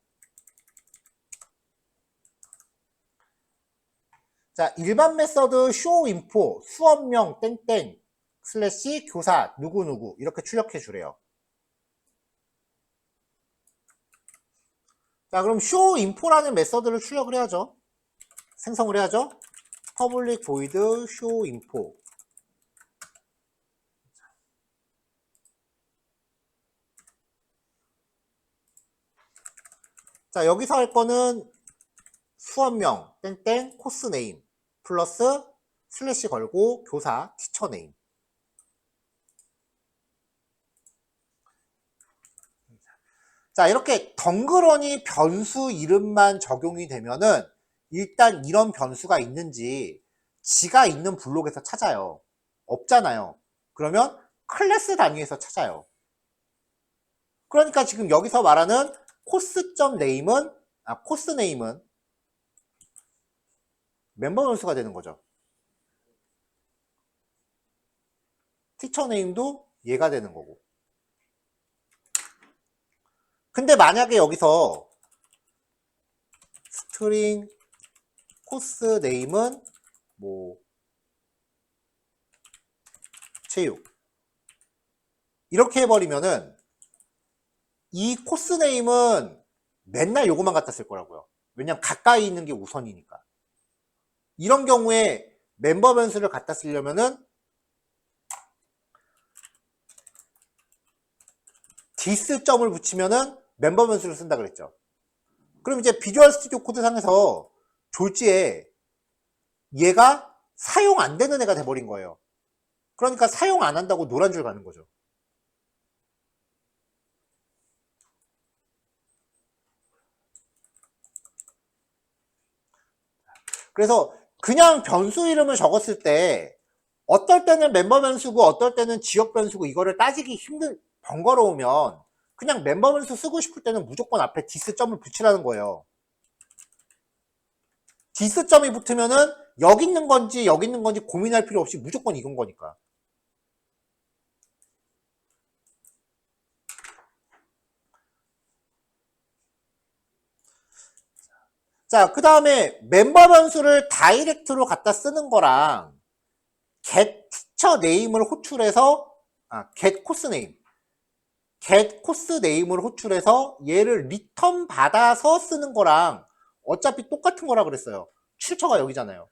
자, 일반 메서드 show info 수업명 땡땡 슬래시 교사 누구누구 이렇게 출력해 주래요. 자, 그럼 show info라는 메서드를 출력을 해야죠. 생성을 해야죠. public void show info. 자, 여기서 할 거는 수업명 땡땡 코스 네임 플러스 슬래시 걸고 교사 티처 네임. 자, 이렇게 덩그러니 변수 이름만 적용이 되면은 일단 이런 변수가 있는지 지가 있는 블록에서 찾아요. 없잖아요. 그러면 클래스 단위에서 찾아요. 그러니까 지금 여기서 말하는 코스.name은 코스 네임은 멤버 변수가 되는 거죠. 티처 네임도 얘가 되는 거고. 근데 만약에 여기서 스트링 코스 네임은 뭐 체육 이렇게 해버리면은 이 코스 네임은 맨날 요거만 갖다 쓸 거라고요. 왜냐면 가까이 있는 게 우선이니까. 이런 경우에 멤버 변수를 갖다 쓰려면은 디스 점을 붙이면은 멤버 변수를 쓴다 그랬죠. 그럼 이제 비주얼 스튜디오 코드 상에서 졸지에 얘가 사용 안 되는 애가 돼버린 거예요. 그러니까 사용 안 한다고 노란 줄 가는 거죠. 그래서 그냥 변수 이름을 적었을 때 어떨 때는 멤버 변수고 어떨 때는 지역 변수고 이거를 따지기 번거로우면 그냥 멤버 변수 쓰고 싶을 때는 무조건 앞에 디스 점을 붙이라는 거예요. 디스 점이 붙으면은 여기 있는 건지 여기 있는 건지 고민할 필요 없이 무조건 이건 거니까. 자, 그 다음에 멤버 변수를 다이렉트로 갖다 쓰는 거랑 get teacher name을 호출해서 get course name get course name을 호출해서 얘를 리턴 받아서 쓰는 거랑 어차피 똑같은 거라 그랬어요. 출처가 여기잖아요.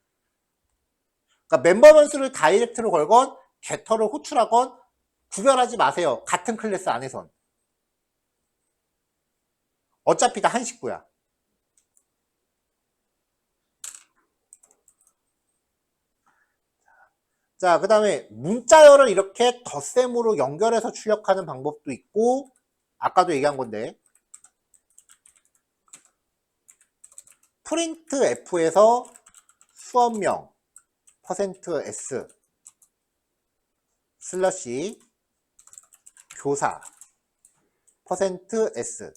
그러니까 멤버 변수를 다이렉트로 걸건 getter를 호출하건 구별하지 마세요. 같은 클래스 안에선. 어차피 다 한 식구야. 자, 그 다음에 문자열을 이렇게 덧셈으로 연결해서 출력하는 방법도 있고 아까도 얘기한 건데 프린트 F에서 수업명 %s 슬러시 교사 %s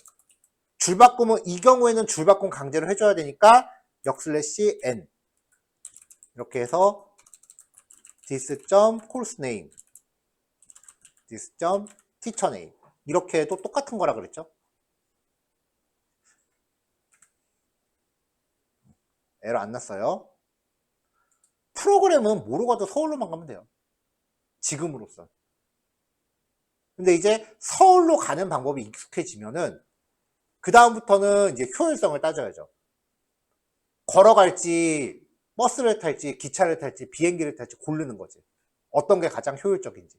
줄 바꾸면 이 경우에는 줄 바꿈 강제로 해줘야 되니까 역슬래시 n 이렇게 해서 this.coursename this.teachername 이렇게 해도 똑같은 거라 그랬죠. 에러 안 났어요. 프로그램은 뭐로 가도 서울로만 가면 돼요. 지금으로선. 근데 이제 서울로 가는 방법이 익숙해지면은 그 다음부터는 이제 효율성을 따져야죠. 걸어갈지 버스를 탈지 기차를 탈지 비행기를 탈지 고르는 거지. 어떤 게 가장 효율적인지.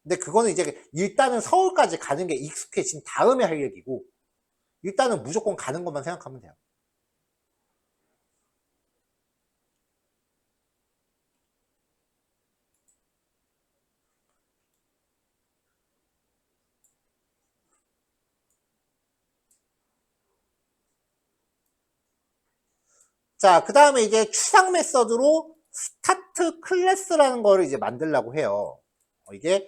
근데 그거는 이제 일단은 서울까지 가는 게 익숙해진 다음에 할 얘기고 일단은 무조건 가는 것만 생각하면 돼요. 자, 그 다음에 이제 추상 메서드로 스타트 클래스라는 거를 이제 만들려고 해요. 이게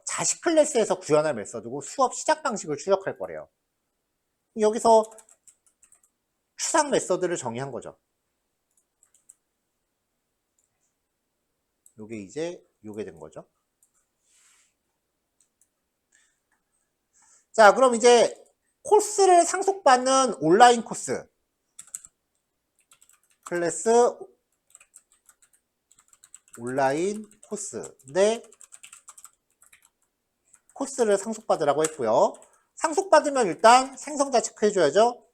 자식 클래스에서 구현할 메서드고 수업 시작 방식을 출력할 거래요. 여기서 추상 메서드를 정의한 거죠. 요게 이제 요게 된 거죠. 자, 그럼 이제 코스를 상속받는 온라인 코스. 클래스 온라인 코스인데 코스를 상속받으라고 했고요. 상속받으면 일단 생성자 체크해줘야죠.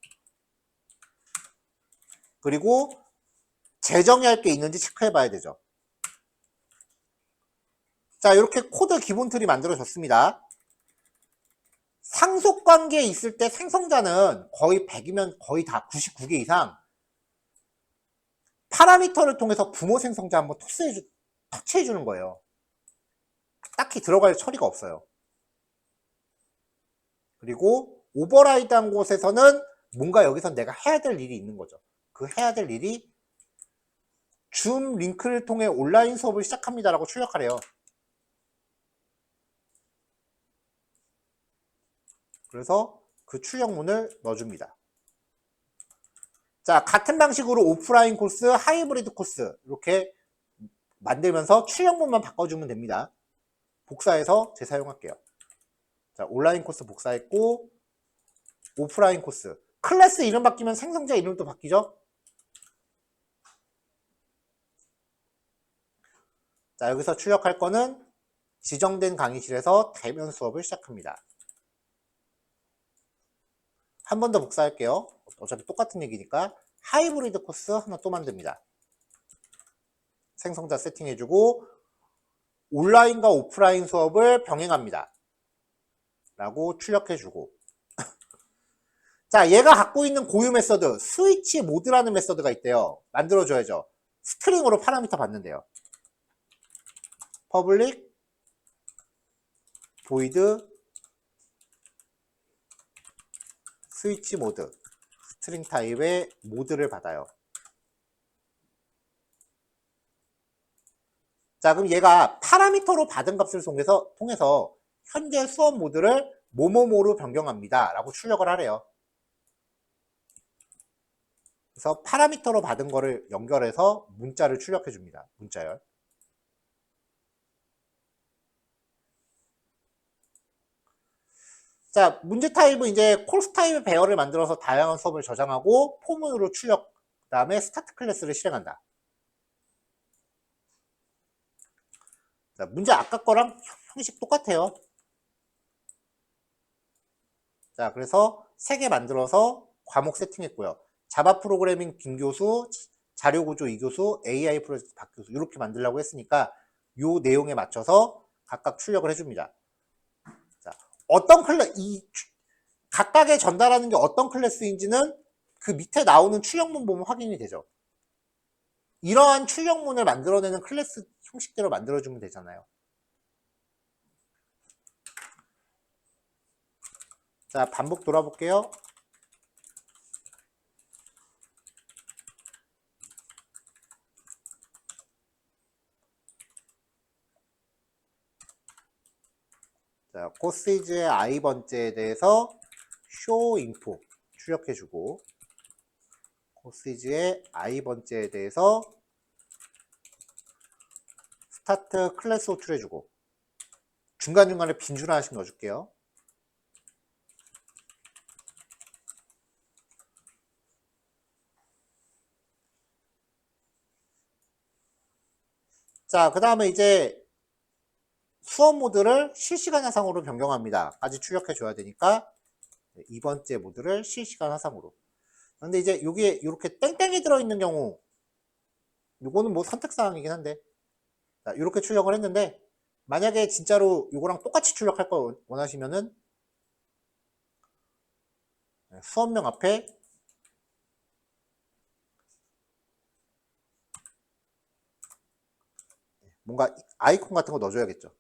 그리고 재정의할 게 있는지 체크해봐야 되죠. 자, 이렇게 코드 기본 틀이 만들어졌습니다. 상속관계에 있을 때 생성자는 거의 100이면 거의 다 99개 이상 파라미터를 통해서 부모 생성자 한번 터치해주는 거예요. 딱히 들어갈 처리가 없어요. 그리고 오버라이드한 곳에서는 뭔가 여기서 내가 해야 될 일이 있는 거죠. 그 해야 될 일이 줌 링크를 통해 온라인 수업을 시작합니다라고 출력하래요. 그래서 그 출력문을 넣어줍니다. 자, 같은 방식으로 오프라인 코스, 하이브리드 코스 이렇게 만들면서 출력문만 바꿔주면 됩니다. 복사해서 재사용할게요. 자, 온라인 코스 복사했고 오프라인 코스. 클래스 이름 바뀌면 생성자 이름도 바뀌죠? 자, 여기서 출력할 거는 지정된 강의실에서 대면 수업을 시작합니다. 한 번 더 복사할게요. 어차피 똑같은 얘기니까 하이브리드 코스 하나 또 만듭니다. 생성자 세팅해주고 온라인과 오프라인 수업을 병행합니다. 라고 출력해주고 자, 얘가 갖고 있는 고유 메서드 스위치 모드라는 메서드가 있대요. 만들어줘야죠. 스트링으로 파라미터 받는데요. public void 스위치 모드 스트링 타입의 모드를 받아요. 자, 그럼 얘가 파라미터로 받은 값을 통해서 현재 수업 모드를 뭐뭐뭐로 변경합니다 라고 출력을 하래요. 그래서 파라미터로 받은 거를 연결해서 문자를 출력해 줍니다. 문자열. 자, 문제 타입은 이제 콜스 타입의 배열을 만들어서 다양한 수업을 저장하고 포문으로 출력, 그 다음에 스타트 클래스를 실행한다. 자, 문제 아까 거랑 형식 똑같아요. 자, 그래서 3개 만들어서 과목 세팅했고요. 자바 프로그래밍 김교수, 자료구조 이교수, AI 프로젝트 박교수 이렇게 만들려고 했으니까 이 내용에 맞춰서 각각 출력을 해줍니다. 자, 어떤 각각에 전달하는 게 어떤 클래스인지는 그 밑에 나오는 출력문 보면 확인이 되죠. 이러한 출력문을 만들어내는 클래스 형식대로 만들어주면 되잖아요. 자, 반복 돌아볼게요. 자, 코시즈의 i번째에 대해서 show info 출력해주고 코시즈의 i번째에 대해서 스타트 클래스 호출해주고 중간중간에 빈줄 하나씩 넣어줄게요. 자, 그 다음에 이제 수업 모드를 실시간 화상으로 변경합니다. 까지 출력해 줘야 되니까 2번째 모드를 실시간 화상으로. 근데 이제 여기에 이렇게 땡땡이 들어있는 경우 요거는 뭐 선택사항이긴 한데 자, 이렇게 출력을 했는데 만약에 진짜로 이거랑 똑같이 출력할 걸 원하시면은 수업명 앞에 뭔가 아이콘 같은 거 넣어줘야겠죠.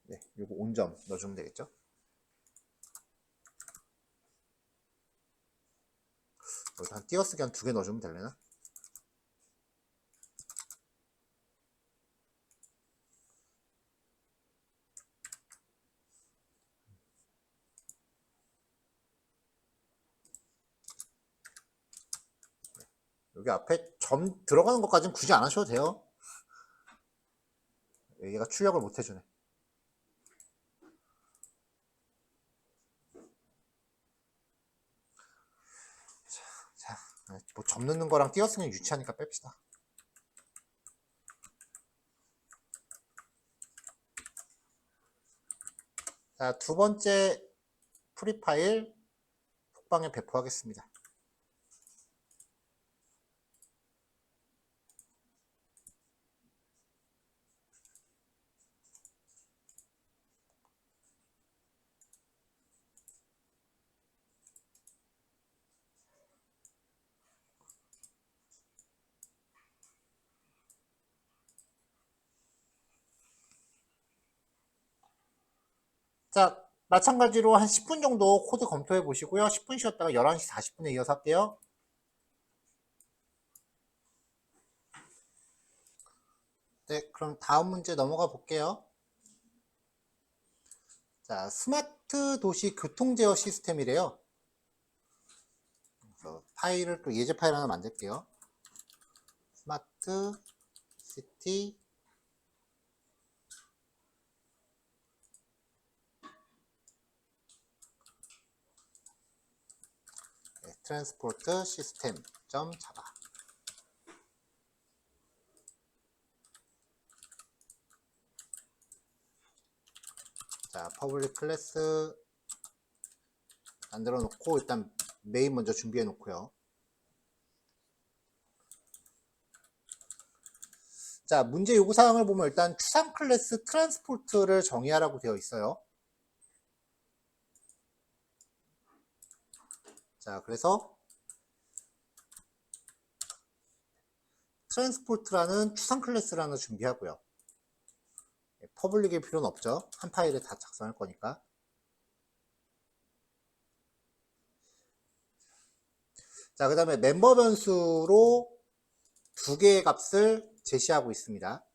네, 요거 온점 넣어주면 되겠죠. 한 띄어쓰기 한 2개 넣어주면 되려나? 여기 앞에 점 들어가는 것까지는 굳이 안 하셔도 돼요. 얘가 출력을 못 해주네. 자, 뭐 점 넣는 거랑 띄어쓰기 유치하니까 뺍시다. 자, 두 번째 프리파일 톡방에 배포하겠습니다. 자, 마찬가지로 한 10분 정도 코드 검토해 보시고요. 10분 쉬었다가 11시 40분에 이어서 할게요. 네, 그럼 다음 문제 넘어가 볼게요. 자, 스마트 도시 교통 제어 시스템이래요. 그래서 파일을 또 예제 파일 하나 만들게요. 스마트 시티 트랜스포트 시스템 점 자바. 자, 퍼블릭 클래스 만들어 놓고 일단 메인 먼저 준비해 놓고요. 자, 문제 요구사항을 보면 일단 추상 클래스 트랜스포트를 정의하라고 되어 있어요. 자, 그래서 트랜스포트라는 추상 클래스를 하나 준비하고요. 퍼블릭일 필요는 없죠. 한 파일에 다 작성할 거니까. 자, 그 다음에 멤버 변수로 두 개의 값을 제시하고 있습니다.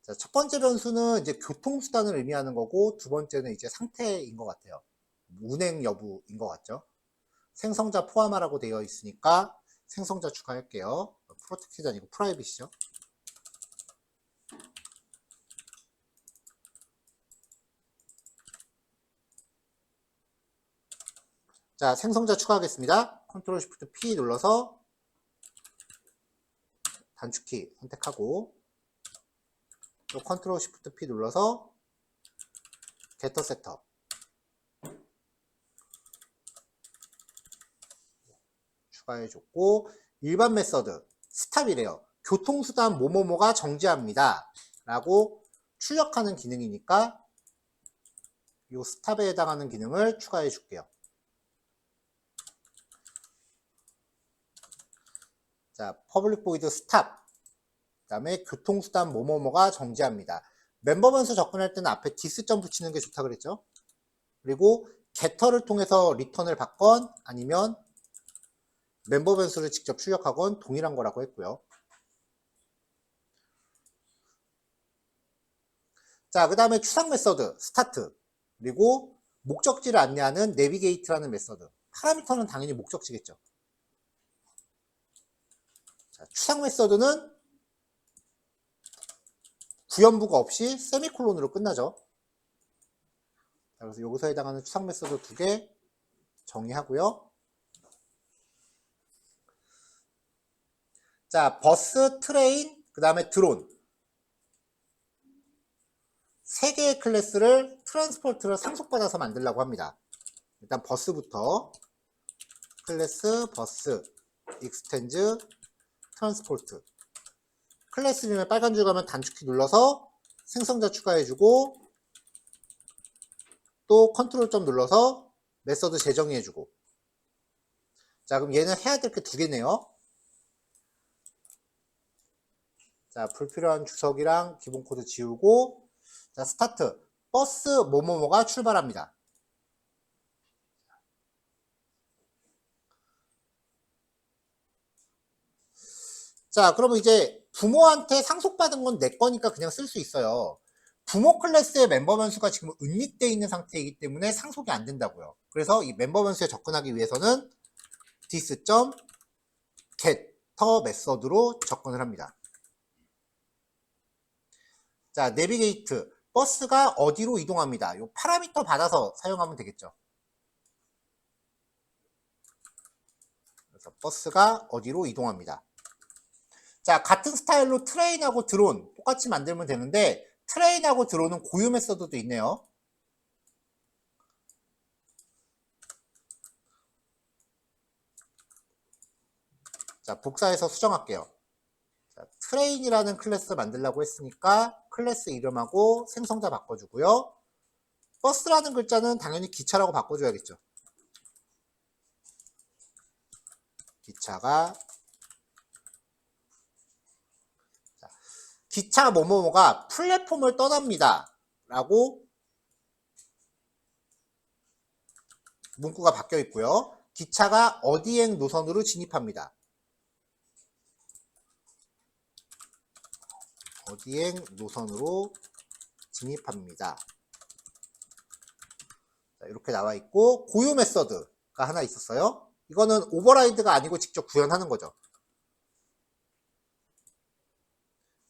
자, 첫 번째 변수는 이제 교통수단을 의미하는 거고, 두 번째는 이제 상태인 것 같아요. 운행 여부인 것 같죠. 생성자 포함하라고 되어 있으니까 생성자 추가할게요. 프로텍티드 아니고 프라이빗이죠. 자, 생성자 추가하겠습니다. 컨트롤 쉬프트 P 눌러서 단축키 선택하고 또 컨트롤 쉬프트 P 눌러서 게터 세터 추가해줬고, 일반 메서드 스탑이래요. 교통수단 뭐뭐뭐가 정지합니다 라고 출력하는 기능이니까 이 스탑에 해당하는 기능을 추가해 줄게요. 자, 퍼블릭 보이드 스탑, 그 다음에 교통수단 뭐뭐뭐가 정지합니다. 멤버 변수 접근할 때는 앞에 디스점 붙이는 게 좋다 그랬죠. 그리고 게터를 통해서 리턴을 받건 아니면 멤버 변수를 직접 출력하건 동일한 거라고 했고요. 자, 그 다음에 추상 메서드 스타트, 그리고 목적지를 안내하는 내비게이트라는 메서드. 파라미터는 당연히 목적지겠죠. 자, 추상 메서드는 구연부가 없이 세미콜론으로 끝나죠. 자, 그래서 여기서 해당하는 추상 메서드 두 개 정의하고요. 자, 버스, 트레인, 그 다음에 드론. 세 개의 클래스를 트랜스포트를 상속받아서 만들려고 합니다. 일단 버스부터 클래스 버스 익스텐즈 트랜스포트. 클래스 이름에 빨간 줄 가면 단축키 눌러서 생성자 추가해주고 또 컨트롤 점 눌러서 메서드 재정의해주고. 자, 그럼 얘는 해야 될 게 두 개네요. 자, 불필요한 주석이랑 기본 코드 지우고, 자, 스타트. 버스 뭐뭐뭐가 출발합니다. 자, 그러면 이제 부모한테 상속받은 건 내 거니까 그냥 쓸 수 있어요. 부모 클래스의 멤버 변수가 지금 은닉되어 있는 상태이기 때문에 상속이 안 된다고요. 그래서 이 멤버 변수에 접근하기 위해서는 this.getter 메서드로 접근을 합니다. 자, 내비게이트. 버스가 어디로 이동합니다. 요 파라미터 받아서 사용하면 되겠죠. 그래서 버스가 어디로 이동합니다. 자, 같은 스타일로 트레인하고 드론 똑같이 만들면 되는데 트레인하고 드론은 고유 메서드도 있네요. 자, 복사해서 수정할게요. 자, 트레인이라는 클래스 만들려고 했으니까 클래스 이름하고 생성자 바꿔주고요. 버스라는 글자는 당연히 기차라고 바꿔줘야겠죠. 기차가 자, 기차 뭐뭐뭐가 플랫폼을 떠납니다 라고 문구가 바뀌어 있고요. 기차가 어디행 노선으로 진입합니다. 어디행 노선으로 진입합니다. 자, 이렇게 나와 있고 고유 메서드가 하나 있었어요. 이거는 오버라이드가 아니고 직접 구현하는 거죠.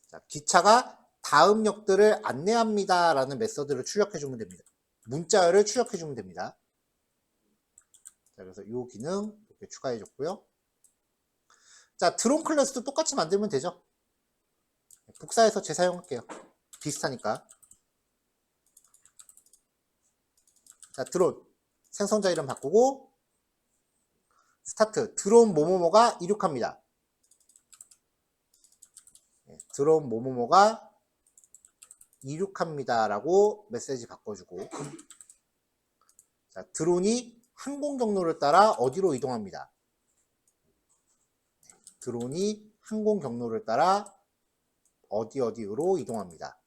자, 기차가 다음 역들을 안내합니다 라는 메서드를 출력해 주면 됩니다. 문자열을 출력해 주면 됩니다. 자, 그래서 이 기능 이렇게 추가해 줬고요. 자, 드론 클래스도 똑같이 만들면 되죠. 복사해서 재사용할게요. 비슷하니까. 자, 드론 생성자 이름 바꾸고 스타트 드론 뭐뭐뭐가 이륙합니다. 드론 뭐뭐뭐가 이륙합니다 라고 메시지 바꿔주고 자, 드론이 항공 경로를 따라 어디로 이동합니다. 드론이 항공 경로를 따라 어디로 이동합니다.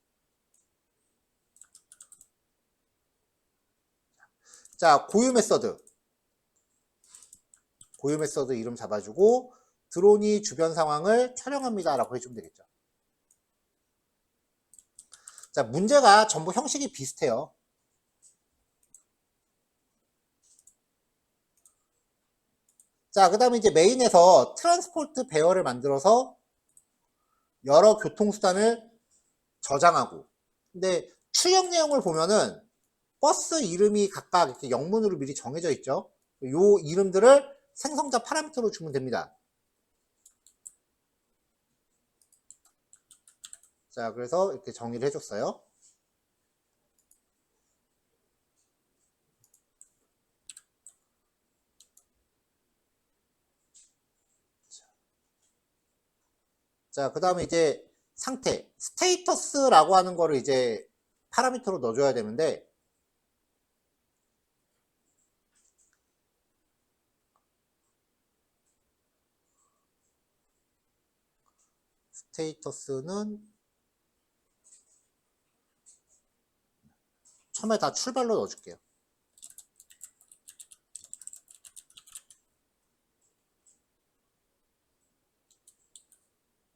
자, 고유 메서드 이름 잡아주고 드론이 주변 상황을 촬영합니다 라고 해주면 되겠죠. 자, 문제가 전부 형식이 비슷해요. 자, 그 다음에 이제 메인에서 트랜스포트 배열을 만들어서 여러 교통수단을 저장하고 근데 출력 내용을 보면은 버스 이름이 각각 이렇게 영문으로 미리 정해져 있죠. 요 이름들을 생성자 파라미터로 주면 됩니다. 자, 그래서 이렇게 정의를 해줬어요. 자, 그 다음에 이제 상태, 스테이터스라고 하는 거를 이제 파라미터로 넣어줘야 되는데 스테이터스는 처음에 다 출발로 넣어줄게요.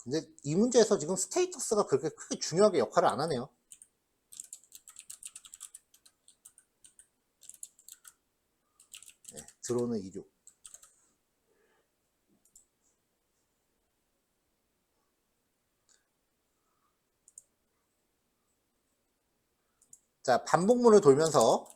근데 이 문제에서 지금 스테이터스가 그렇게 크게 중요하게 역할을 안 하네요. 네, 드론은 이륙. 자, 반복문을 돌면서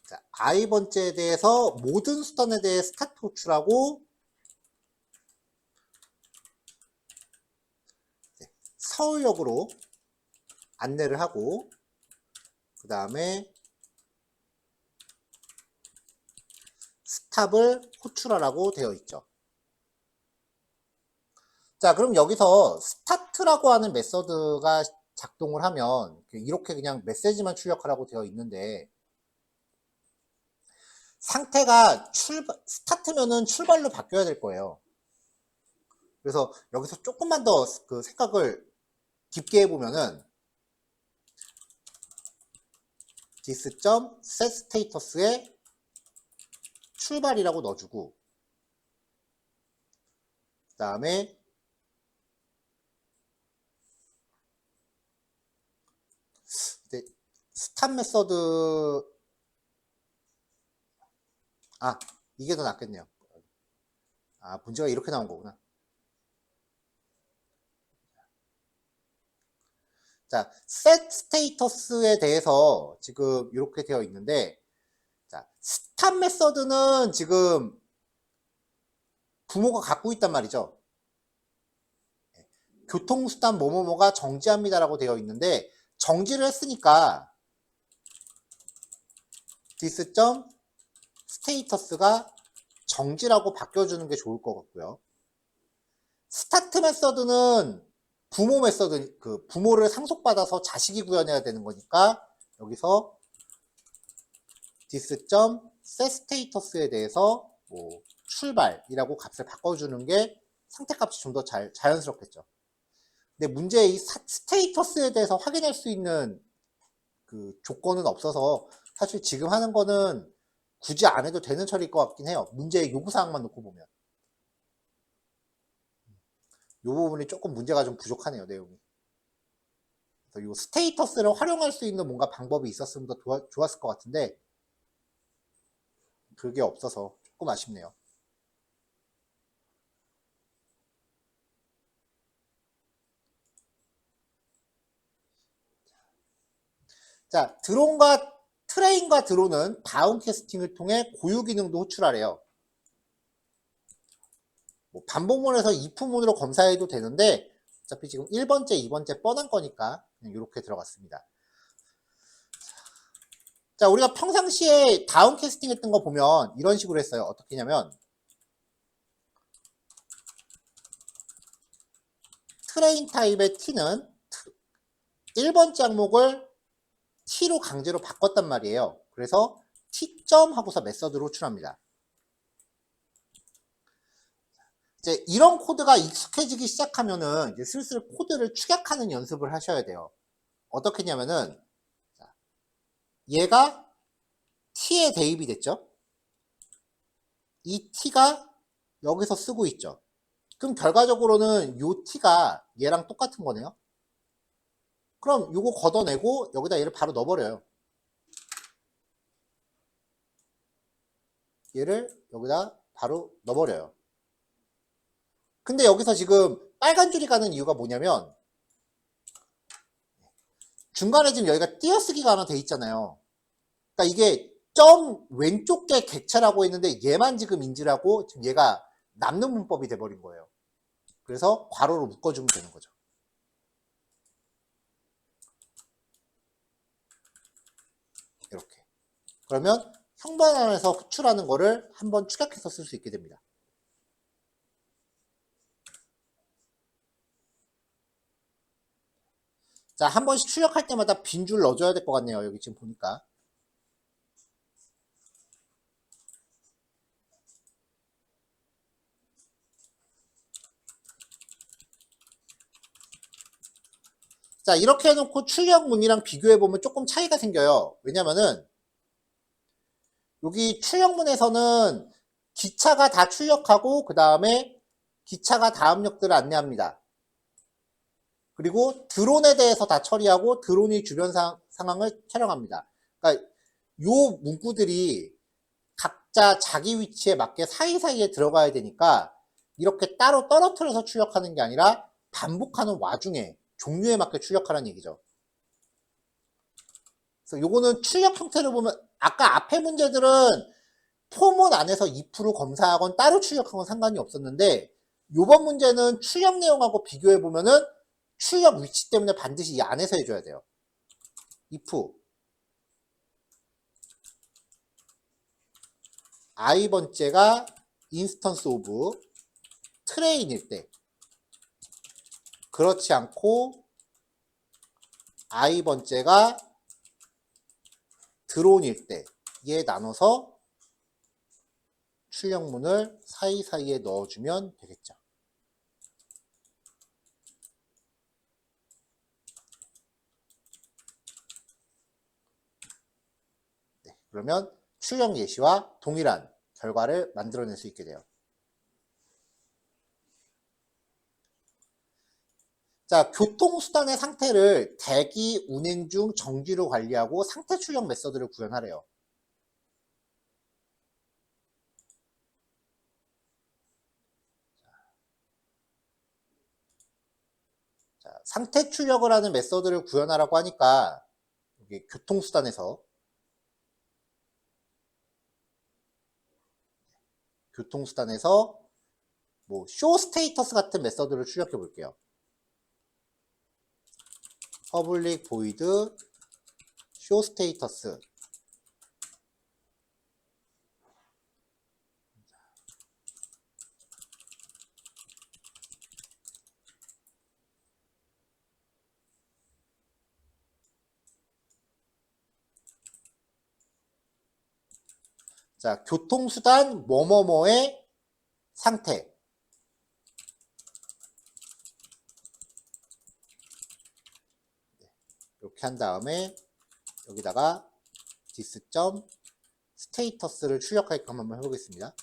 자, i번째에 대해서 모든 수단에 대해 스타트 호출하고 서울역으로 안내를 하고 그 다음에 스탑을 호출하라고 되어 있죠. 자, 그럼 여기서 스타트라고 하는 메서드가 작동을 하면 이렇게 그냥 메시지만 출력하라고 되어 있는데 상태가 스타트면은 출발로 바뀌어야 될 거예요. 그래서 여기서 조금만 더 그 생각을 깊게 해보면은 this.set, status에 출발이라고 넣어주고 그 다음에 스탑 메서드, 이게 더 낫겠네요. 문제가 이렇게 나온 거구나. 자, set 스테이터스에 대해서 지금 이렇게 되어 있는데, 자, 스탑 메서드는 지금 부모가 갖고 있단 말이죠. 교통수단 뭐뭐뭐가 정지합니다라고 되어 있는데, 정지를 했으니까 this.status가 정지라고 바뀌어주는 게 좋을 것 같고요. 스타트 메서드는 부모 메서드, 부모를 상속받아서 자식이 구현해야 되는 거니까 여기서 this.setStatus에 대해서 뭐 출발이라고 값을 바꿔주는 게 상태값이 좀 더 자연스럽겠죠. 근데 문제 이 스테이터스에 대해서 확인할 수 있는 그 조건은 없어서 사실 지금 하는 거는 굳이 안 해도 되는 처리일 것 같긴 해요. 문제의 요구사항만 놓고 보면. 이 부분이 조금 문제가 좀 부족하네요, 내용이. 그래서 이 스테이터스를 활용할 수 있는 뭔가 방법이 있었으면 더 좋았을 것 같은데, 그게 없어서 조금 아쉽네요. 자, 트레인과 드론은 다운캐스팅을 통해 고유 기능도 호출하래요. 뭐 반복문에서 if문으로 검사해도 되는데 어차피 지금 1번째, 2번째 뻔한 거니까 그냥 이렇게 들어갔습니다. 자, 우리가 평상시에 다운캐스팅 했던 거 보면 이런 식으로 했어요. 어떻게 했냐면 트레인 타입의 t는 1번째 항목을 t로 강제로 바꿨단 말이에요. 그래서 t.점 하고서 메서드로 호출합니다. 이제 이런 코드가 익숙해지기 시작하면은 이제 슬슬 코드를 축약하는 연습을 하셔야 돼요. 어떻게 했냐면은 얘가 t에 대입이 됐죠. 이 t가 여기서 쓰고 있죠. 그럼 결과적으로는 요 t가 얘랑 똑같은 거네요. 그럼 요거 걷어내고 여기다 얘를 바로 넣어버려요. 얘를 여기다 바로 넣어버려요. 근데 여기서 지금 빨간 줄이 가는 이유가 뭐냐면 중간에 지금 여기가 띄어쓰기가 하나 돼 있잖아요. 그러니까 이게 점 왼쪽 게 객체라고 했는데 얘만 지금 인지라고 지금 얘가 남는 문법이 돼버린 거예요. 그래서 괄호로 묶어주면 되는 거죠. 이렇게. 그러면 형반안에서 호출하는 거를 한번 축약해서 쓸 수 있게 됩니다. 자, 한 번씩 출력할 때마다 빈 줄 넣어줘야 될 것 같네요. 여기 지금 보니까. 자, 이렇게 해놓고 출력문이랑 비교해보면 조금 차이가 생겨요. 왜냐면은 여기 출력문에서는 기차가 다 출력하고 그 다음에 기차가 다음 역들을 안내합니다. 그리고 드론에 대해서 다 처리하고 드론이 주변 상황을 촬영합니다. 그러니까 요 문구들이 각자 자기 위치에 맞게 사이사이에 들어가야 되니까 이렇게 따로 떨어뜨려서 출력하는 게 아니라 반복하는 와중에 종류에 맞게 출력하라는 얘기죠. 그래서 요거는 출력 형태를 보면 아까 앞에 문제들은 포문 안에서 if로 검사하건 따로 출력하건 상관이 없었는데 요번 문제는 출력 내용하고 비교해 보면은 출력 위치 때문에 반드시 이 안에서 해줘야 돼요. if i번째가 instance of train일 때, 그렇지 않고 i번째가 드론일 때에 나눠서 출력문을 사이사이에 넣어주면 되겠죠. 네, 그러면 출력 예시와 동일한 결과를 만들어낼 수 있게 돼요. 자, 교통수단의 상태를 대기, 운행 중, 정지로 관리하고 상태 출력 메서드를 구현하래요. 자, 상태 출력을 하는 메서드를 구현하라고 하니까 여기 교통수단에서 뭐 show status 같은 메서드를 출력해 볼게요. public void show status. 자, 교통수단 뭐뭐뭐의 상태. 이렇게 한 다음에 여기다가 this.status를 출력하게끔 한번 해보겠습니다.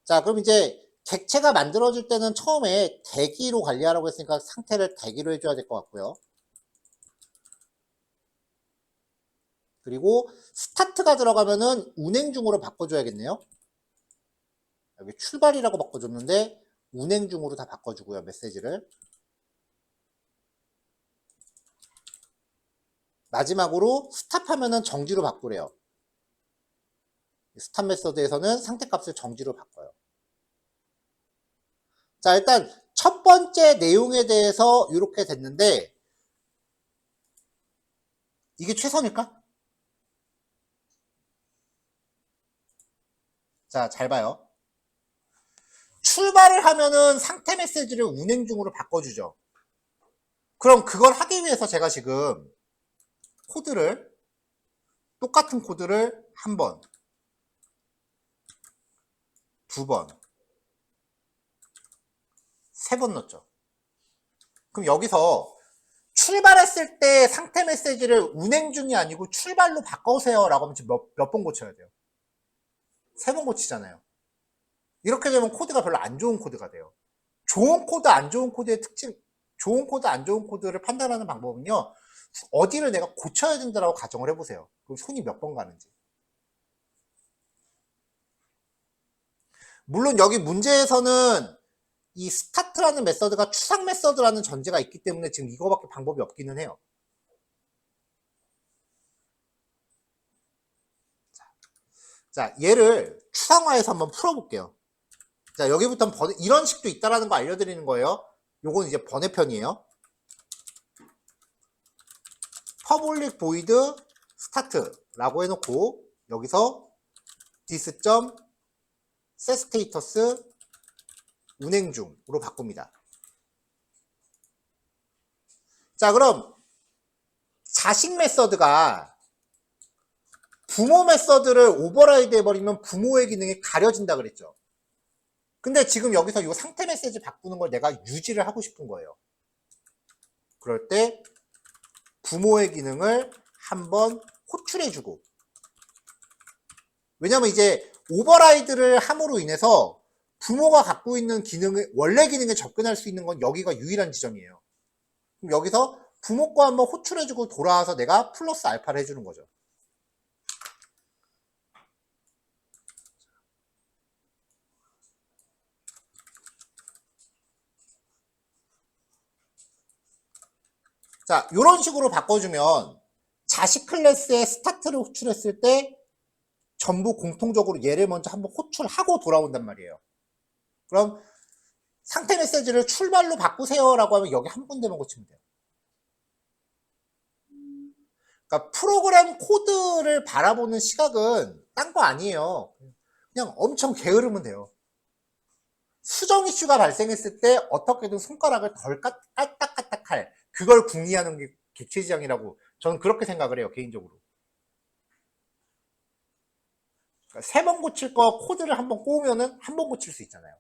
자, 그럼 이제 객체가 만들어질 때는 처음에 대기로 관리하라고 했으니까 상태를 대기로 해줘야 될 것 같고요. 그리고 스타트가 들어가면은 운행 중으로 바꿔줘야겠네요. 여기 출발이라고 바꿔줬는데 운행 중으로 다 바꿔주고요, 메시지를. 마지막으로 스탑하면은 정지로 바꾸래요. 스탑 메서드에서는 상태 값을 정지로 바꿔요. 자, 일단 첫 번째 내용에 대해서 이렇게 됐는데 이게 최선일까? 자, 잘 봐요. 출발을 하면은 상태 메시지를 운행 중으로 바꿔주죠. 그럼 그걸 하기 위해서 제가 지금 똑같은 코드를 한 번, 두 번, 세 번 넣었죠. 그럼 여기서 출발했을 때 상태 메시지를 운행 중이 아니고 출발로 바꿔오세요 라고 하면 지금 몇 번 고쳐야 돼요? 세 번 고치잖아요. 이렇게 되면 코드가 별로 안 좋은 코드가 돼요. 좋은 코드, 안 좋은 코드의 특징, 좋은 코드, 안 좋은 코드를 판단하는 방법은요, 어디를 내가 고쳐야 된다라고 가정을 해보세요. 그럼 손이 몇 번 가는지. 물론 여기 문제에서는 이 스타트라는 메서드가 추상 메서드라는 전제가 있기 때문에 지금 이거밖에 방법이 없기는 해요. 자, 얘를 추상화해서 한번 풀어볼게요. 자, 여기부터 이런 식도 있다라는 거 알려드리는 거예요. 요건 이제 번외편이에요. public void start라고 해놓고 여기서 this.setStatus 운행 중으로 바꿉니다. 자, 그럼 자식 메서드가 부모 메서드를 오버라이드 해버리면 부모의 기능이 가려진다 그랬죠. 근데 지금 여기서 이 상태 메시지 바꾸는 걸 내가 유지를 하고 싶은 거예요. 그럴 때 부모의 기능을 한번 호출해주고, 왜냐면 이제 오버라이드를 함으로 인해서 부모가 갖고 있는 기능을, 원래 기능에 접근할 수 있는 건 여기가 유일한 지점이에요. 그럼 여기서 부모 거 한번 호출해주고 돌아와서 내가 플러스 알파를 해주는 거죠. 자, 이런 식으로 바꿔주면 자식 클래스의 스타트를 호출했을 때 전부 공통적으로 얘를 먼저 한번 호출하고 돌아온단 말이에요. 그럼 상태 메시지를 출발로 바꾸세요 라고 하면 여기 한 군데만 고치면 돼요. 그러니까 프로그램 코드를 바라보는 시각은 딴 거 아니에요. 그냥 엄청 게으르면 돼요. 수정 이슈가 발생했을 때 어떻게든 손가락을 덜 까딱까딱할, 그걸 궁리하는 게 객체지향이라고 저는 그렇게 생각을 해요, 개인적으로. 그러니까 3번 고칠 거 코드를 한번 꼬우면은 한 번 고칠 수 있잖아요.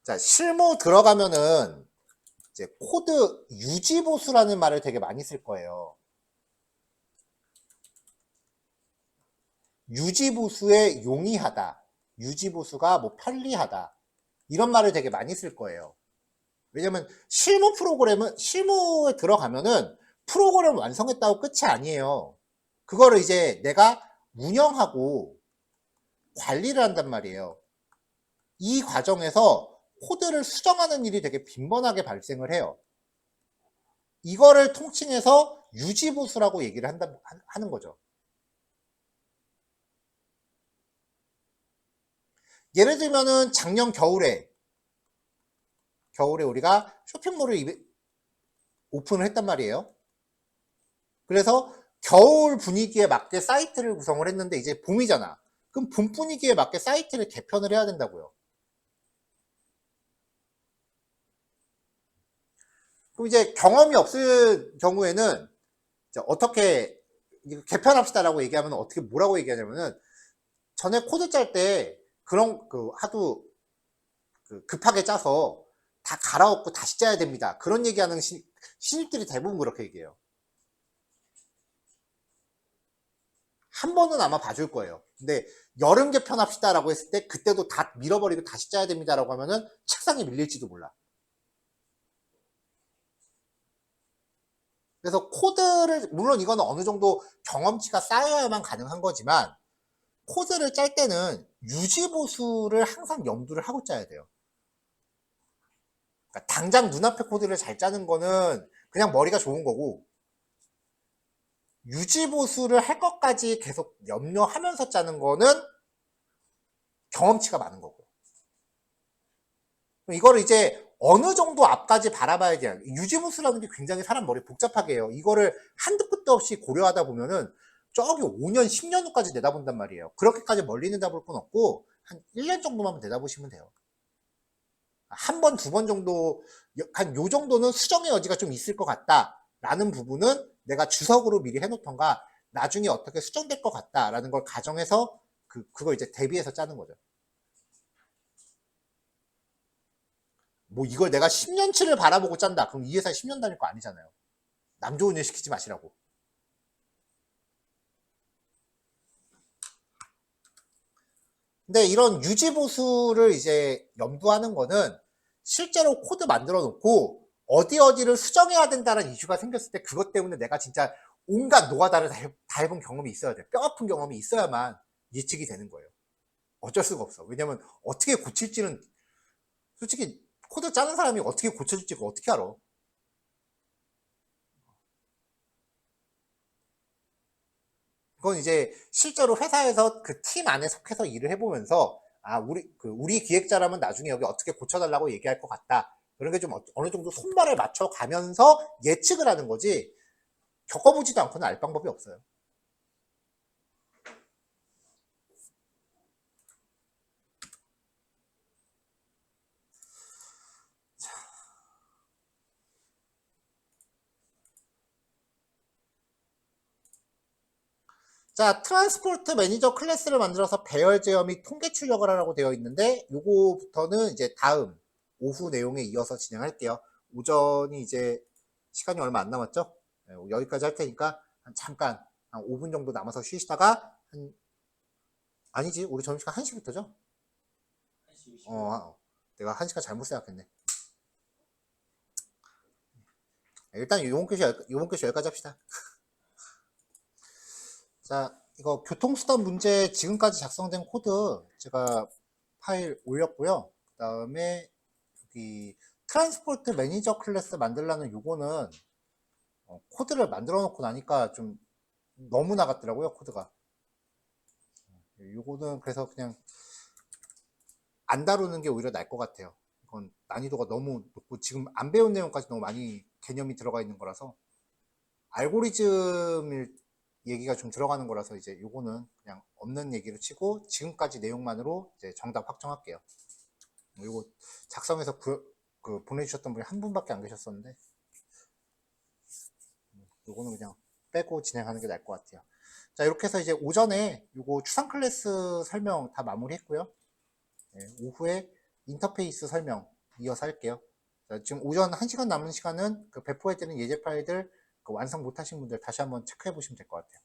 자, 실무 들어가면은 이제 코드 유지보수라는 말을 되게 많이 쓸 거예요. 유지보수에 용이하다. 유지보수가 뭐 편리하다. 이런 말을 되게 많이 쓸 거예요. 왜냐면 실무 프로그램은 실무에 들어가면은 프로그램 완성했다고 끝이 아니에요. 그거를 이제 내가 운영하고 관리를 한단 말이에요. 이 과정에서 코드를 수정하는 일이 되게 빈번하게 발생을 해요. 이거를 통칭해서 유지보수라고 얘기를 하는 거죠. 예를 들면은 작년 겨울에 우리가 쇼핑몰을 오픈을 했단 말이에요. 그래서 겨울 분위기에 맞게 사이트를 구성을 했는데 이제 봄이잖아. 그럼 봄 분위기에 맞게 사이트를 개편을 해야 된다고요. 그럼 이제 경험이 없을 경우에는 이제 어떻게 개편합시다라고 얘기하면 어떻게 뭐라고 얘기하냐면은 전에 코드 짤 때 그런 하도 급하게 짜서 다 갈아엎고 다시 짜야 됩니다. 그런 얘기하는 신입들이 대부분 그렇게 얘기해요. 한 번은 아마 봐줄 거예요. 근데 여름 개편합시다라고 했을 때 그때도 다 밀어버리고 다시 짜야 됩니다라고 하면은 책상에 밀릴지도 몰라. 그래서 코드를 물론 이거는 어느 정도 경험치가 쌓여야만 가능한 거지만 코드를 짤 때는 유지보수를 항상 염두를 하고 짜야 돼요. 그러니까 당장 눈앞에 코드를 잘 짜는 거는 그냥 머리가 좋은 거고 유지보수를 할 것까지 계속 염려하면서 짜는 거는 경험치가 많은 거고 이거를 이제 어느 정도 앞까지 바라봐야 돼요. 유지보수라는 게 굉장히 사람 머리 복잡하게 해요. 이거를 한도 끝도 없이 고려하다 보면은 저기 5년, 10년 후까지 내다본단 말이에요. 그렇게까지 멀리 내다볼 건 없고 한 1년 정도만 내다보시면 돼요. 한 번, 두 번 정도, 한 요 정도는 수정의 여지가 좀 있을 것 같다라는 부분은 내가 주석으로 미리 해놓던가 나중에 어떻게 수정될 것 같다라는 걸 가정해서 그걸 이제 대비해서 짜는 거죠. 뭐 이걸 내가 10년치를 바라보고 짠다. 그럼 이 회사에 10년 다닐 거 아니잖아요. 남 좋은 일 시키지 마시라고. 근데 이런 유지보수를 이제 염두하는 거는 실제로 코드 만들어 놓고 어디를 수정해야 된다는 이슈가 생겼을 때 그것 때문에 내가 진짜 온갖 노가다를 다 해본 경험이 있어야 돼. 뼈 아픈 경험이 있어야만 예측이 되는 거예요. 어쩔 수가 없어. 왜냐면 어떻게 고칠지는 솔직히 코드 짜는 사람이 어떻게 고쳐줄지가 어떻게 알아. 그건 이제 실제로 회사에서 그 팀 안에 속해서 일을 해보면서 우리 기획자라면 나중에 여기 어떻게 고쳐달라고 얘기할 것 같다. 그런 게 좀 어느 정도 손발을 맞춰 가면서 예측을 하는 거지 겪어보지도 않고는 알 방법이 없어요. 자, 트랜스포트 매니저 클래스를 만들어서 배열 제어 및 통계 출력을 하라고 되어 있는데 요거부터는 이제 다음 오후 내용에 이어서 진행할게요. 오전이 이제 시간이 얼마 안 남았죠? 여기까지 할 테니까 잠깐 한 5분 정도 남아서 쉬시다가 아니지 우리 점심시간 1시부터죠? 내가 1시간 잘못 생각했네. 일단 이번 교시 여기까지 합시다. 자, 이거 교통수단 문제 지금까지 작성된 코드 제가 파일 올렸고요. 그 다음에 여기 트랜스포트 매니저 클래스 만들라는 요거는 코드를 만들어 놓고 나니까 좀 너무 나갔더라고요, 코드가. 요거는 그래서 그냥 안 다루는 게 오히려 나을 것 같아요. 이건 난이도가 너무 높고 지금 안 배운 내용까지 너무 많이 개념이 들어가 있는 거라서 알고리즘 얘기가 좀 들어가는 거라서 이제 요거는 그냥 없는 얘기로 치고 지금까지 내용만으로 이제 정답 확정할게요. 요거 작성해서 보내주셨던 분이 한 분밖에 안 계셨었는데 요거는 그냥 빼고 진행하는 게 나을 것 같아요. 자, 이렇게 해서 이제 오전에 요거 추상 클래스 설명 다 마무리했고요. 네, 오후에 인터페이스 설명 이어서 할게요. 자, 지금 오전 1시간 남은 시간은 그 배포해드린 예제 파일들 그 완성 못하신 분들 다시 한번 체크해 보시면 될 것 같아요.